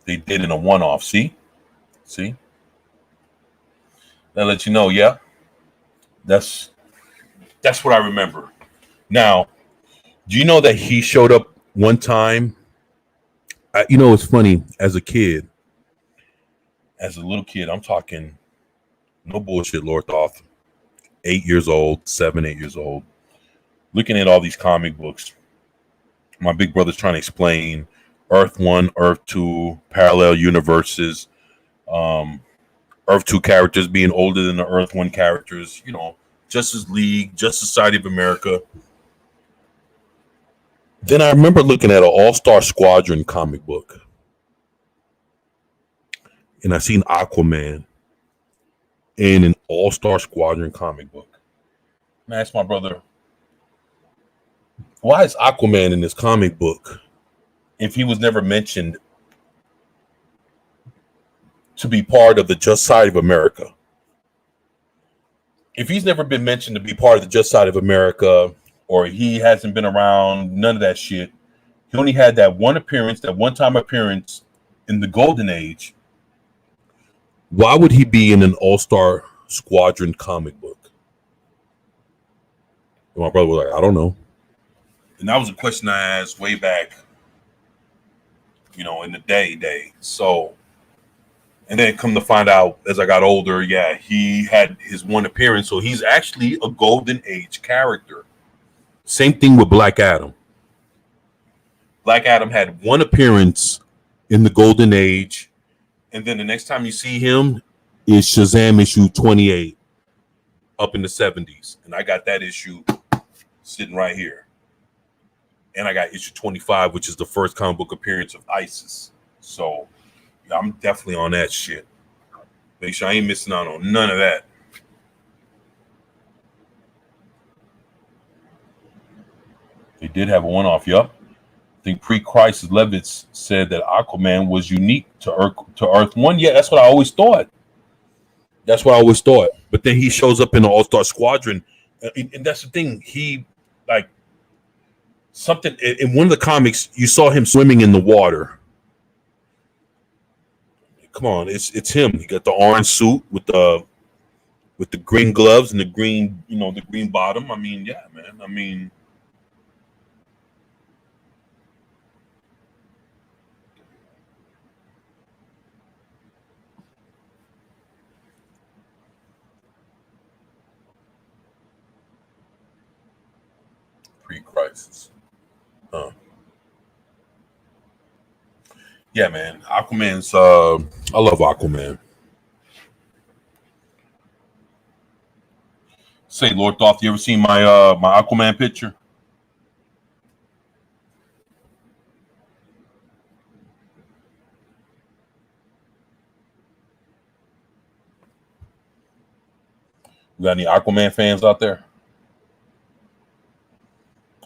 They did in a one-off. See? That lets you know, yeah. That's what I remember. Now, do you know that he showed up one time? It's funny. As a little kid, I'm talking no bullshit, Lord Thoth. 8 years old, 7, 8 years old, looking at all these comic books. My big brother's trying to explain Earth 1, Earth 2, parallel universes, Earth 2 characters being older than the Earth 1 characters, Justice League, Justice Society of America. Then I remember looking at an All-Star Squadron comic book. And I seen Aquaman in an All-Star Squadron comic book. And I asked my brother, why is Aquaman in this comic book if he was never mentioned to be part of the Just Side of America? If he's never been mentioned to be part of the Just Side of America, or he hasn't been around, none of that shit. He only had that one-time appearance in the Golden Age. Why would he be in an All-Star Squadron comic book? And my brother was like, I don't know. And that was a question I asked way back, in the day. So, and then come to find out as I got older, yeah, he had his one appearance. So he's actually a Golden Age character. Same thing with Black Adam. Black Adam had one appearance in the Golden Age, and then the next time you see him is Shazam issue 28 up in the 70s. And I got that issue sitting right here. And I got issue 25, which is the first comic book appearance of Isis. So yeah, I'm definitely on that shit. Make sure I ain't missing out on none of that. They did have a one-off, yup. I think pre-crisis Levitz said that Aquaman was unique to Earth 1. Yeah, that's what I always thought. But then he shows up in the All-Star Squadron. And that's the thing. He, like, something in one of the comics, you saw him swimming in the water. Come on, it's him. He got the orange suit with the green gloves and the green, the green bottom. I mean, yeah, man. I mean, pre-crisis. Huh. Yeah, man. Aquaman's I love Aquaman. Say, Lord Thoth, you ever seen my Aquaman picture? You got any Aquaman fans out there?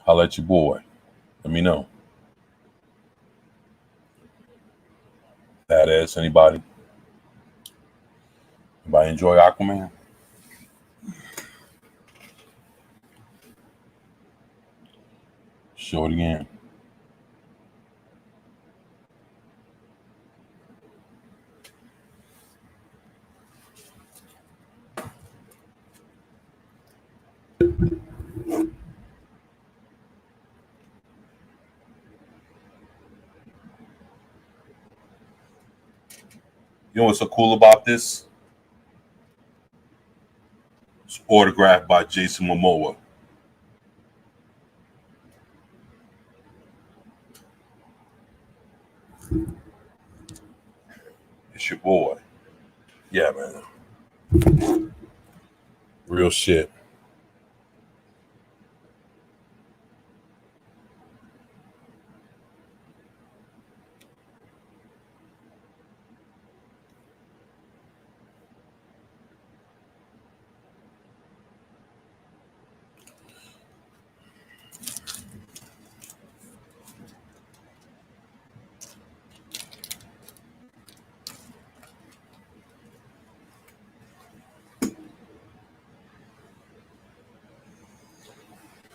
Holla at your boy. Let me know. Badass, anybody? Anybody enjoy Aquaman? Show it again. You know what's so cool about this? It's autographed by Jason Momoa. It's your boy. Yeah, man. Real shit.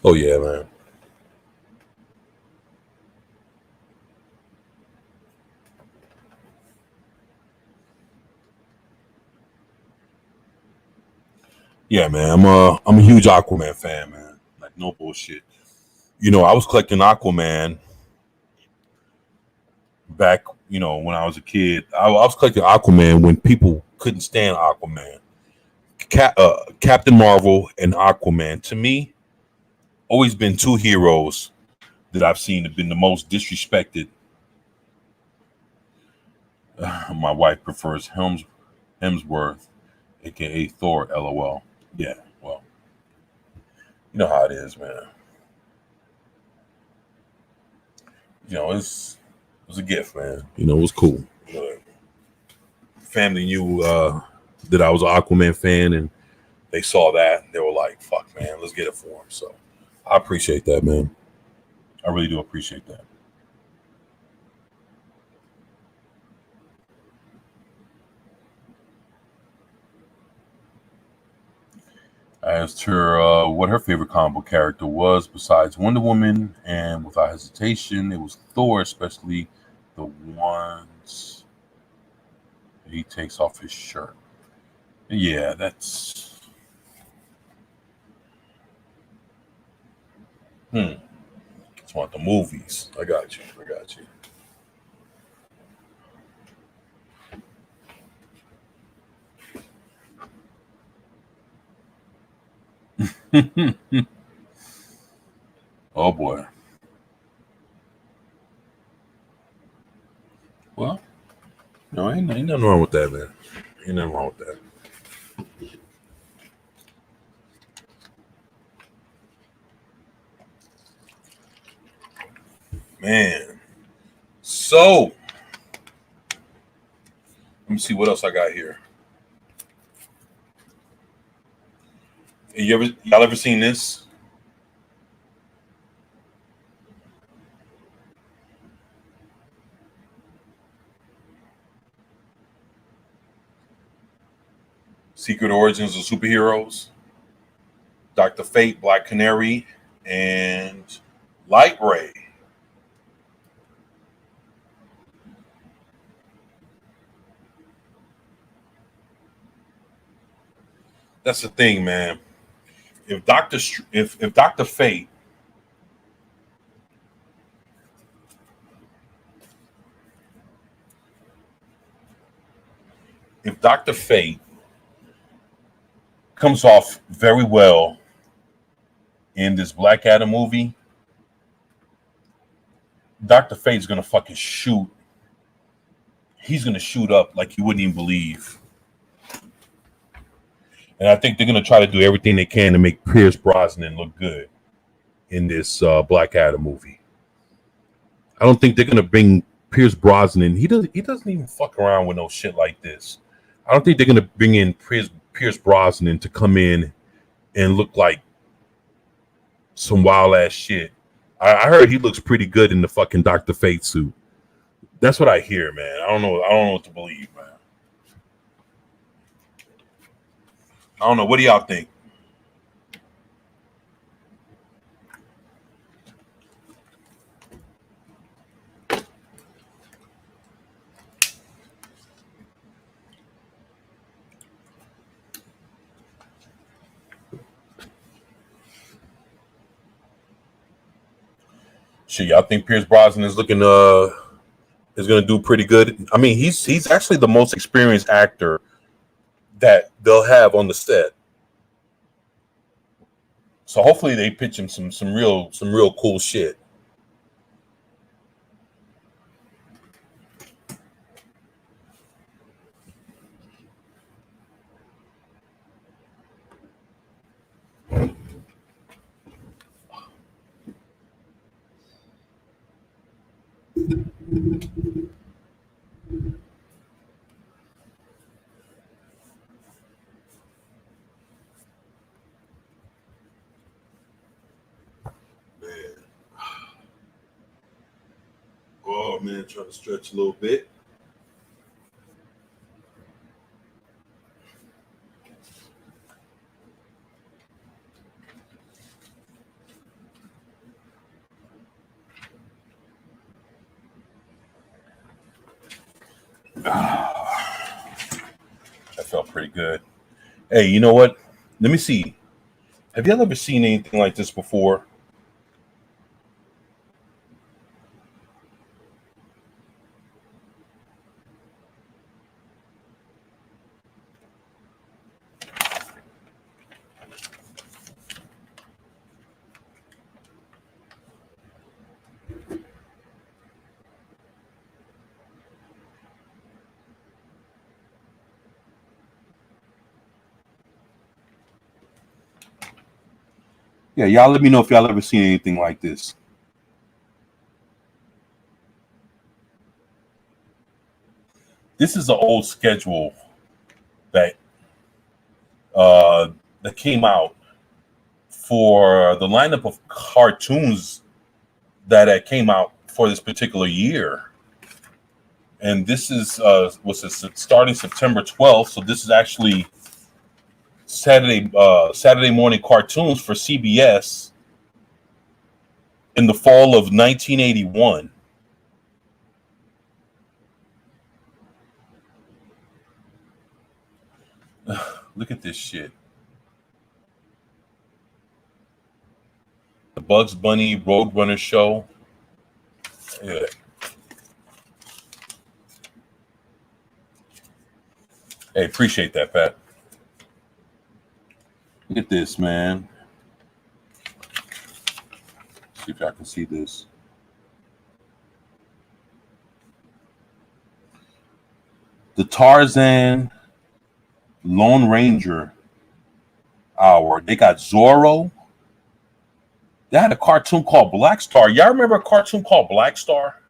Oh yeah, man. Yeah, man. I'm a huge Aquaman fan, man. Like no bullshit. I was collecting Aquaman back, when I was a kid. I was collecting Aquaman when people couldn't stand Aquaman. Captain Marvel and Aquaman, to me, always been two heroes that I've seen have been the most disrespected. My wife prefers Hemsworth, aka Thor. LOL. Yeah, well, you know how it is, man. It was a gift, man. It was cool. Family knew that I was an Aquaman fan, and they saw that. They were like, "Fuck, man, let's get it for him." So I appreciate that, man. I really do appreciate that. I asked her what her favorite comic book character was besides Wonder Woman, and without hesitation, it was Thor, especially the ones he takes off his shirt. Yeah, that's Hmm. Just want the movies. I got you. I got you. Oh boy. Well, no, ain't nothing wrong with that, man. Ain't nothing wrong with that. Man. So let me see what else I got here. Y'all ever seen this? Secret Origins of Superheroes, Doctor Fate, Black Canary, and Light Ray. That's the thing, man. If Doctor Fate, if Doctor Fate comes off very well in this Black Adam movie, Doctor Fate's gonna fucking shoot. He's gonna shoot up like you wouldn't even believe. And I think they're gonna try to do everything they can to make Pierce Brosnan look good in this Black Adam movie. I don't think they're gonna bring Pierce Brosnan. He doesn't even fuck around with no shit like this. I don't think they're gonna bring in Pierce Brosnan to come in and look like some wild ass shit. I heard he looks pretty good in the fucking Doctor Fate suit. That's what I hear, man. I don't know. I don't know what to believe, man. I don't know. What do y'all think? Shit, y'all think Pierce Brosnan is looking is gonna do pretty good? I mean, he's actually the most experienced actor that they'll have on the set. So hopefully they pitch him some real cool shit. Man. Oh man, trying to stretch a little bit. That felt pretty good. Hey, you know what? Let me see. Have y'all ever seen anything like this before? Yeah, y'all let me know if y'all ever seen anything like this. This is an old schedule that uh that came out for the lineup of cartoons that came out for this particular year. And this is starting September 12th, so this is actually Saturday morning cartoons for CBS in the fall of 1981. Look at this shit. The Bugs Bunny Roadrunner show. Yeah. Hey, appreciate that, Pat. Look at this, man. See if I can see this. The Tarzan Lone Ranger hour. They got Zorro. They had a cartoon called Black Star. Y'all remember a cartoon called Black Star?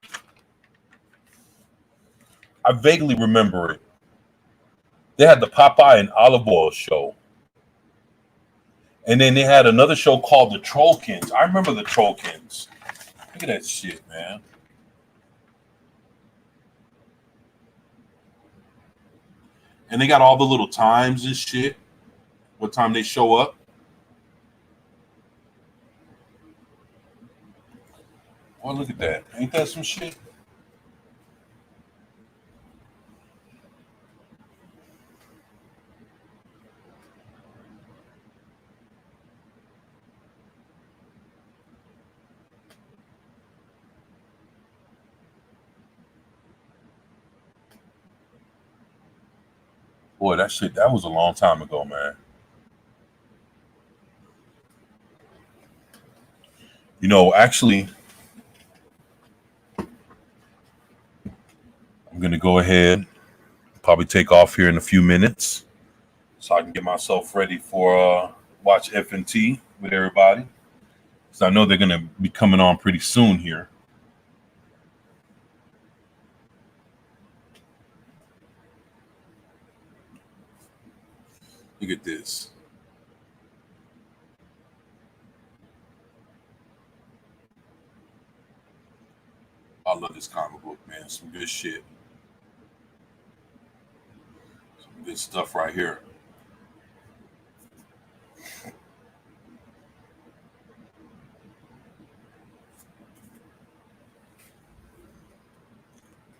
I vaguely remember it. They had the Popeye and Olive Oyl show. And then they had another show called the Trollkins. I remember the Trollkins. Look at that shit, man. And they got all the little times and shit. What time they show up. Oh, look at that. Ain't that some shit? Boy, that was a long time ago, man. You know, actually, I'm going to go ahead, probably take off here in a few minutes so I can get myself ready for watch FNT with everybody. Because I know they're going to be coming on pretty soon here. Look at this. I love this comic book, man. Some good shit. Some good stuff right here.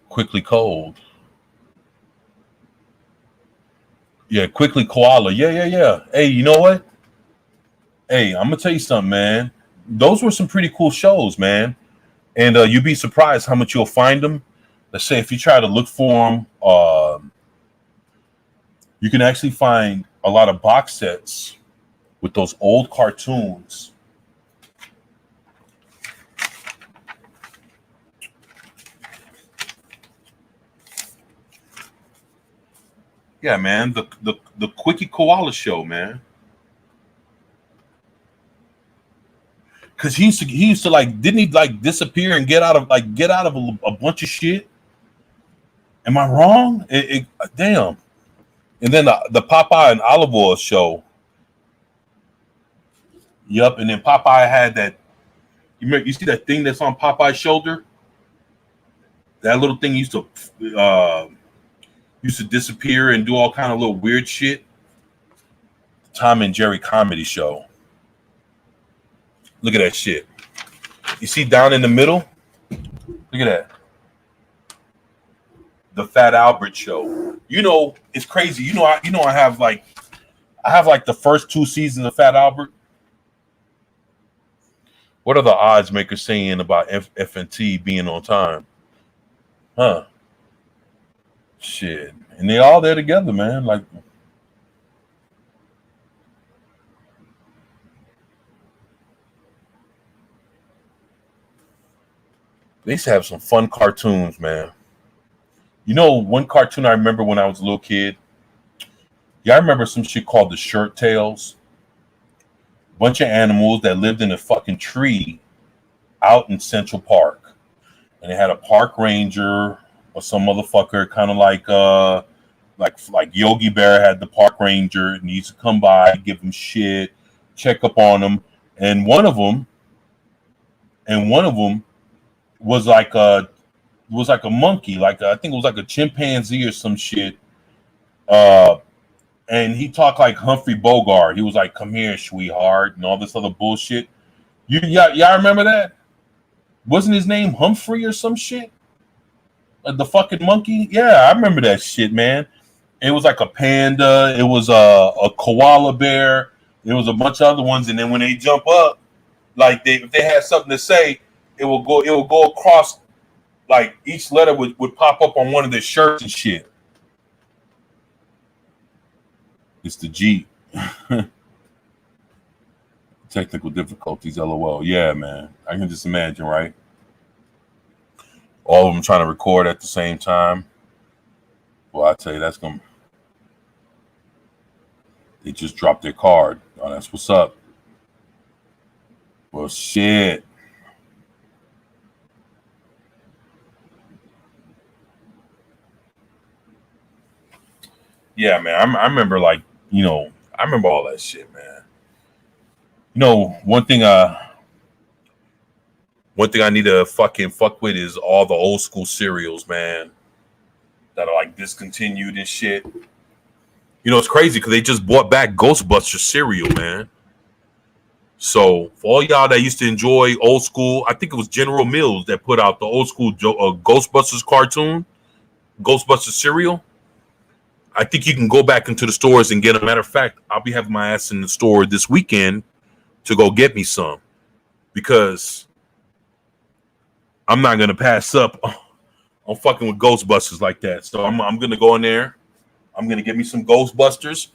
Quickly Cold. Yeah, Quickly Koala. Yeah. Hey, you know what? Hey, I'm going to tell you something, man. Those were some pretty cool shows, man. And you'd be surprised how much you'll find them. Let's say if you try to look for them, you can actually find a lot of box sets with those old cartoons. Yeah, man, the Quickie Koala show, man. Cause he used to like, didn't he like disappear and get out of a bunch of shit? Am I wrong? Damn. And then the Popeye and Olive Oyl show. Yep. And then Popeye had that. You see that thing that's on Popeye's shoulder? That little thing used to disappear and do all kind of little weird shit. Tom and Jerry comedy show. Look at that shit. You see down in the middle? Look at that. The Fat Albert show. You know, it's crazy. I have like the first 2 seasons of Fat Albert. What are the odds makers saying about FNT being on time? Huh. Shit. And they all there together, man. Like, they used to have some fun cartoons, man. You know, one cartoon I remember when I was a little kid. Yeah, I remember some shit called the Shirt Tails. Bunch of animals that lived in a fucking tree out in Central Park. And they had a park ranger or some motherfucker, kind of like Yogi Bear had the park ranger, and he used to come by, give him shit, check up on him. And one of them was like a monkey, I think it was like a chimpanzee or some shit. And he talked like Humphrey Bogart. He was like, "Come here, sweetheart," and all this other bullshit. Y'all remember that? Wasn't his name Humphrey or some shit? The fucking monkey? Yeah, I remember that shit, man. It was like a panda. It was a koala bear. There was a bunch of other ones, and then when they jump up, Like if they had something to say, it will go across, like each letter would pop up on one of their shirts and shit. It's the G. Technical difficulties, LOL. Yeah, man. I can just imagine, right? All of them trying to record at the same time. Well, I tell you, they just dropped their card. Oh, that's what's up. Well, shit. Yeah, man. I remember, like, I remember all that shit, man. One thing I need to fucking fuck with is all the old school cereals, man, that are like discontinued and shit. It's crazy because they just brought back Ghostbusters cereal, man. So for all y'all that used to enjoy old school, I think it was General Mills that put out the old school Ghostbusters cartoon, Ghostbusters cereal. I think you can go back into the stores and get them. Matter of fact, I'll be having my ass in the store this weekend to go get me some, because I'm not gonna pass up on fucking with Ghostbusters like that. So I'm gonna go in there. I'm gonna get me some Ghostbusters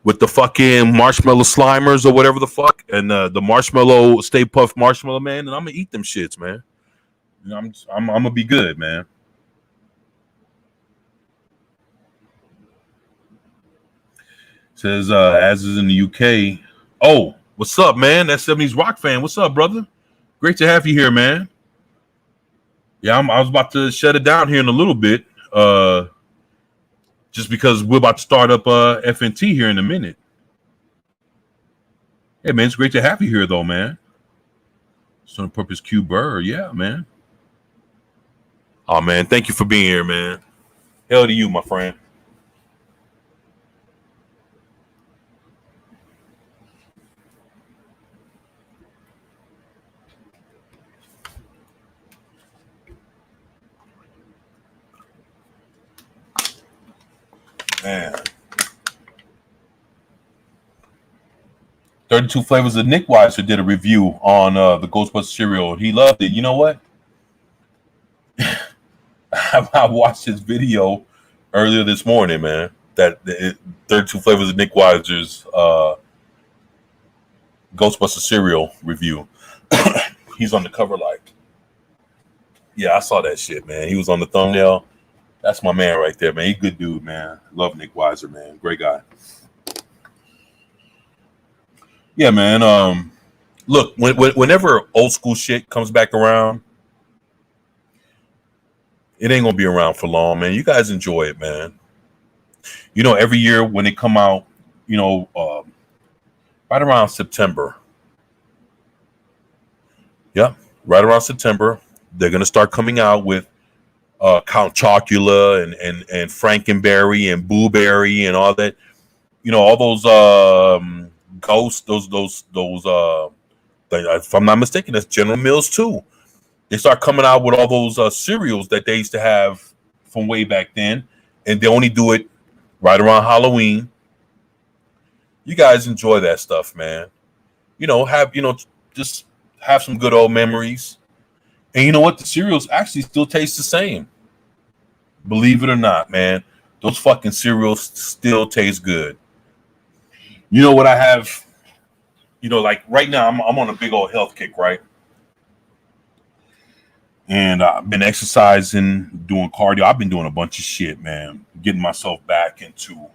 with the fucking marshmallow Slimers or whatever the fuck, and the marshmallow Stay Puft Marshmallow Man, and I'm gonna eat them shits, man. I'm gonna be good, man. Says as is in the UK. Oh, what's up, man? That 70s rock fan. What's up, brother? Great to have you here, man. Yeah, I was about to shut it down here in a little bit, just because we're about to start up FNT here in a minute. Hey, man, it's great to have you here, though, man. Son of Purpose Q Burr, yeah, man. Oh, man, thank you for being here, man. Hell to you, my friend. Man. 32 Flavors of Nick Weiser did a review on the Ghostbusters cereal. He loved it. You know what? I watched his video earlier this morning, man. 32 Flavors of Nick Weiser's Ghostbusters cereal review. He's on the cover, like, yeah, I saw that shit, man. He was on the thumbnail. That's my man right there, man. He good dude, man. Love Nick Weiser, man. Great guy. Yeah, man. Look, whenever old school shit comes back around, it ain't gonna be around for long, man. You guys enjoy it, man. Every year when they come out, right around September. Yeah, right around September, they're gonna start coming out with Count Chocula and Frankenberry and Boo Berry and all that. All those ghosts, those if I'm not mistaken, that's General Mills too. They start coming out with all those cereals that they used to have from way back then, and they only do it right around Halloween. You guys enjoy that stuff, man. Just have some good old memories. And you know what? The cereals actually still taste the same. Believe it or not, man. Those fucking cereals still taste good. You know what I have? Like right now, I'm on a big old health kick, right? And I've been exercising, doing cardio. I've been doing a bunch of shit, man. Getting myself back into,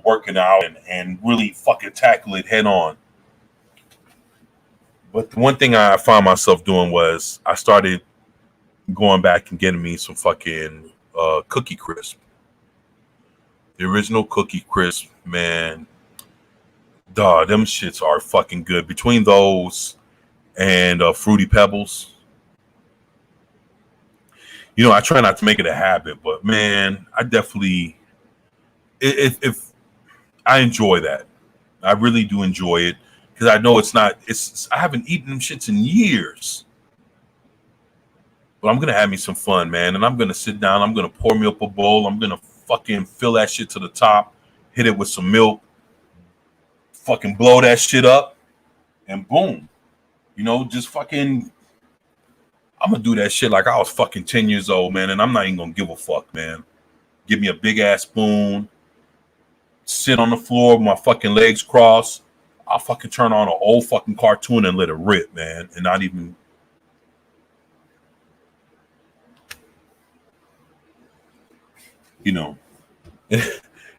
working out and really fucking tackle it head on. But the one thing I found myself doing was I started going back and getting me some fucking Cookie Crisp. The original Cookie Crisp, man. Duh, them shits are fucking good. Between those and Fruity Pebbles. I try not to make it a habit, but man, I definitely, if I enjoy that, I really do enjoy it, because I know I haven't eaten them shits in years, but I'm gonna have me some fun, man, and I'm gonna sit down, I'm gonna pour me up a bowl, I'm gonna fucking fill that shit to the top, hit it with some milk, fucking blow that shit up, and boom, Just fucking. I'm gonna do that shit like I was fucking 10 years old, man, and I'm not even gonna give a fuck, man. Give me a big ass spoon, sit on the floor with my fucking legs crossed. I'll fucking turn on an old fucking cartoon and let it rip, man, and not even.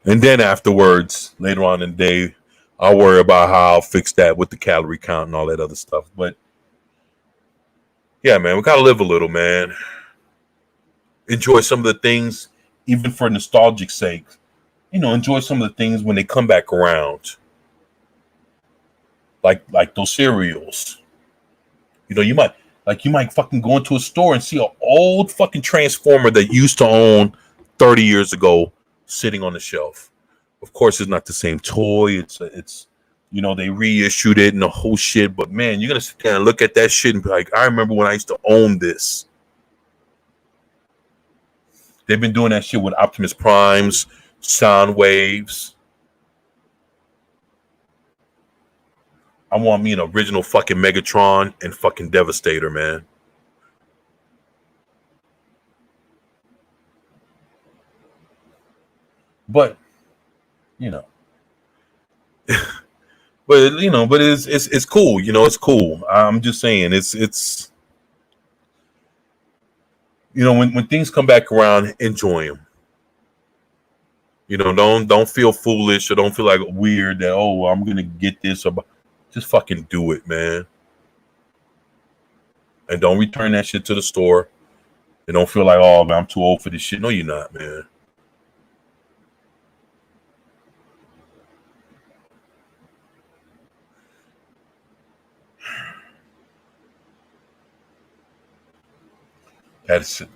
And then afterwards, later on in the day, I'll worry about how I'll fix that with the calorie count and all that other stuff. But yeah, man, we gotta live a little, man. Enjoy some of the things, even for nostalgic sake. Enjoy some of the things when they come back around. Like those cereals. You might fucking go into a store and see an old fucking Transformer that you used to own 30 years ago sitting on the shelf. Of course, it's not the same toy. It's they reissued it and the whole shit. But man, you're gonna sit there and look at that shit and be like, I remember when I used to own this. They've been doing that shit with Optimus Primes, Sound Waves. I want me an original fucking Megatron and fucking Devastator, man. But but it's cool. It's cool. I'm just saying it's when things come back around, enjoy them. Don't feel foolish or don't feel like weird that I'm gonna get this or just fucking do it, man. And don't return that shit to the store. And don't feel like, man, I'm too old for this shit. No, you're not, man.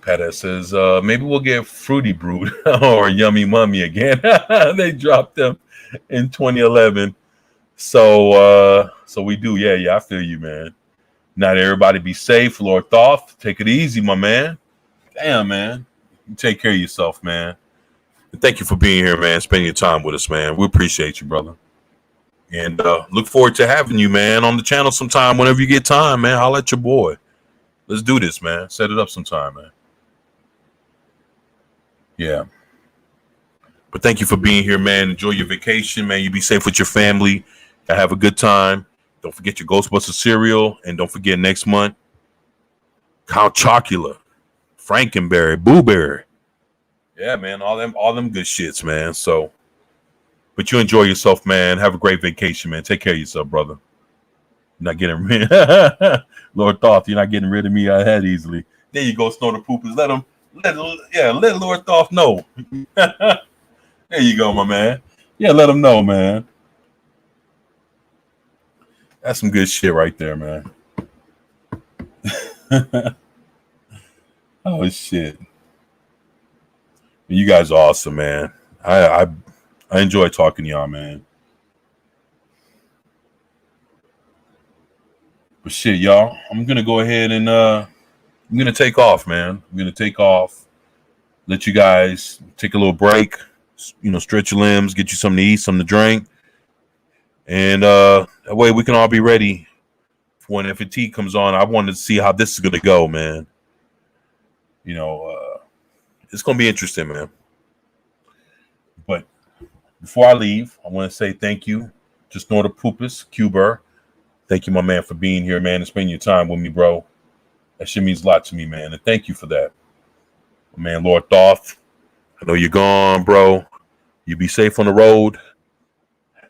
Pat says, maybe we'll get Fruity Brute or Yummy Mummy again. They dropped them in 2011. So we do. Yeah, I feel you, man. Not everybody be safe. Lord Thoth, take it easy, my man. Damn, man. You take care of yourself, man. And thank you for being here, man. Spending your time with us, man. We appreciate you, brother. And look forward to having you, man, on the channel sometime whenever you get time, man. Holla at your boy. Let's do this, man. Set it up sometime, man. Yeah. But thank you for being here, man. Enjoy your vacation, man. You be safe with your family. Have a good time. Don't forget your Ghostbusters cereal. And don't forget next month, Count Chocula, Frankenberry, Boo Berry. Yeah, man. All them good shits, man. So, but you enjoy yourself, man. Have a great vacation, man. Take care of yourself, brother. You're not getting rid Lord Thoth, you're not getting rid of me that easily. There you go, Snort the Poopers. Let Lord Thoth know. There you go, my man. Yeah, let him know, man. That's some good shit right there, man. Oh shit. You guys are awesome, man. I enjoy talking to y'all, man. But shit, y'all, I'm gonna go ahead and I'm gonna take off, man. I'm gonna take off. Let you guys take a little break. Stretch your limbs, get you something to eat, something to drink, and that way we can all be ready for when FNT comes on. I wanted to see how this is gonna go, man. It's gonna be interesting, man. But before I leave, I want to say thank you to Snort the Poopers, Cuber. Thank you, my man, for being here, man, and spending your time with me, bro. That shit means a lot to me, man, and thank you for that. My man, Lord Thoth, I know you're gone, bro. You be safe on the road.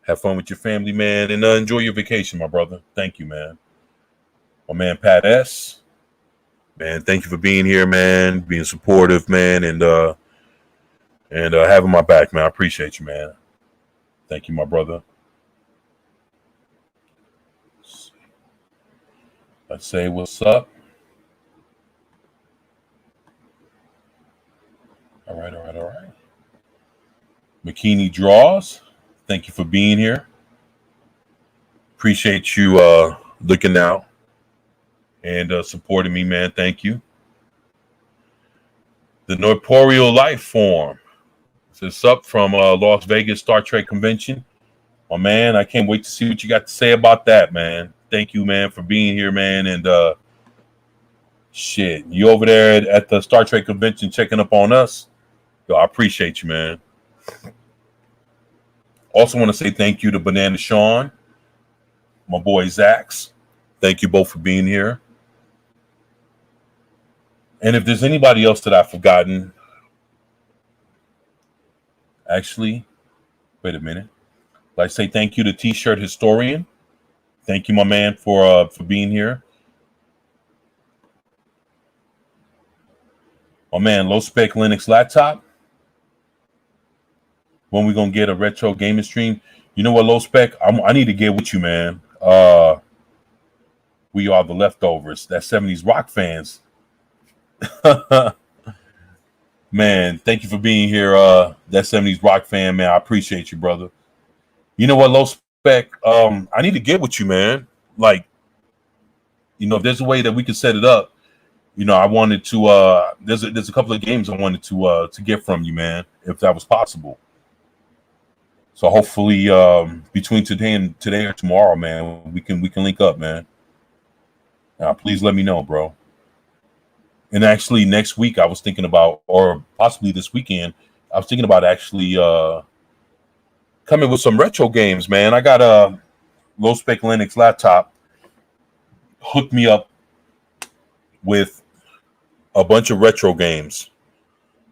Have fun with your family, man, and enjoy your vacation, my brother. Thank you, man. My man, Pat S. Man, thank you for being here, man, being supportive, man, and having my back, man. I appreciate you, man. Thank you, my brother. Let's say what's up. All right. McKinney Draws, thank you for being here. Appreciate you looking out and supporting me, man. Thank you. The Norporeal Life Form says up from Las Vegas Star Trek Convention. My man, I can't wait to see what you got to say about that, man. Thank you, man, for being here, man. And shit, you over there at the Star Trek convention checking up on us. Yo, I appreciate you, man. Also want to say thank you to Banana Sean, my boy Zax. Thank you both for being here. And if there's anybody else that I've forgotten, actually, wait a minute. I'd like to say thank you to T-Shirt Historian. Thank you, my man, for being here. My man, Low Spec Linux Laptop. When we gonna get a retro gaming stream? You know what, Low Spec? I need to get with you, man. We are the leftovers. That 70s rock fans. Man, thank you for being here. That 70s rock fan, man. I appreciate you, brother. You know what, Low Spec? I need to get with you, man. Like, if there's a way that we can set it up, I wanted to. There's a couple of games I wanted to get from you, man, if that was possible. So hopefully, between today or tomorrow, man, we can link up, man. Please let me know, bro. And actually, next week I was thinking about, or possibly this weekend, I was thinking about actually coming with some retro games, man. I got a Low Spec Linux Laptop hooked me up with a bunch of retro games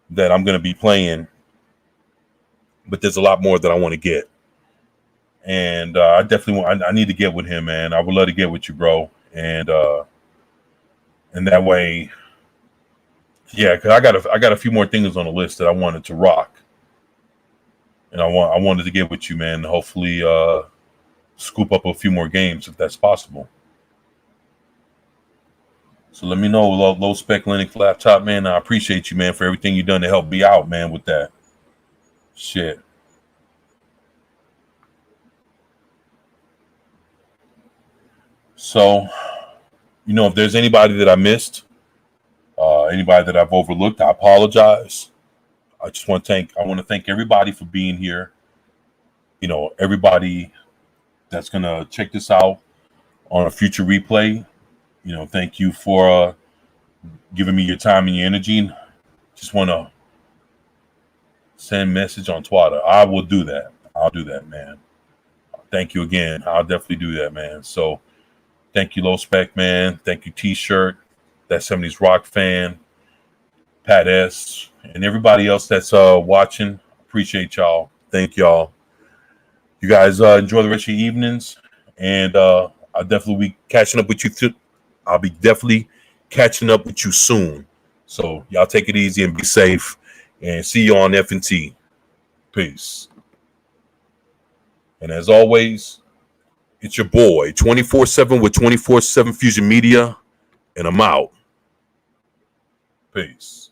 that I'm going to be playing, but there's a lot more that I want to get. And I definitely I need to get with him, man. I would love to get with you, bro. And that way, yeah, because I got a few more things on the list that I wanted to rock, and I wanted to get with you, man. Hopefully, scoop up a few more games if that's possible. So let me know, Low Spec Linux Laptop, man. I appreciate you, man, for everything you've done to help me out, man, with that shit. So, if there's anybody that I missed, anybody that I've overlooked, I apologize. I want to thank everybody for being here. Everybody that's gonna check this out on a future replay. Thank you for giving me your time and your energy. Just want to send a message on Twitter. I will do that. I'll do that, man. Thank you again. I'll definitely do that, man. So thank you, Low Spec, man. Thank you, T-Shirt, that 70s rock fan, Pat S, and everybody else that's watching. Appreciate y'all. Thank y'all. You guys enjoy the rest of your evenings, and I'll definitely be catching up with you. I'll be definitely catching up with you soon. So y'all take it easy and be safe, and see you on F&T. Peace. And as always, it's your boy 24/7 with 24/7 Fusion Media, and I'm out. Peace.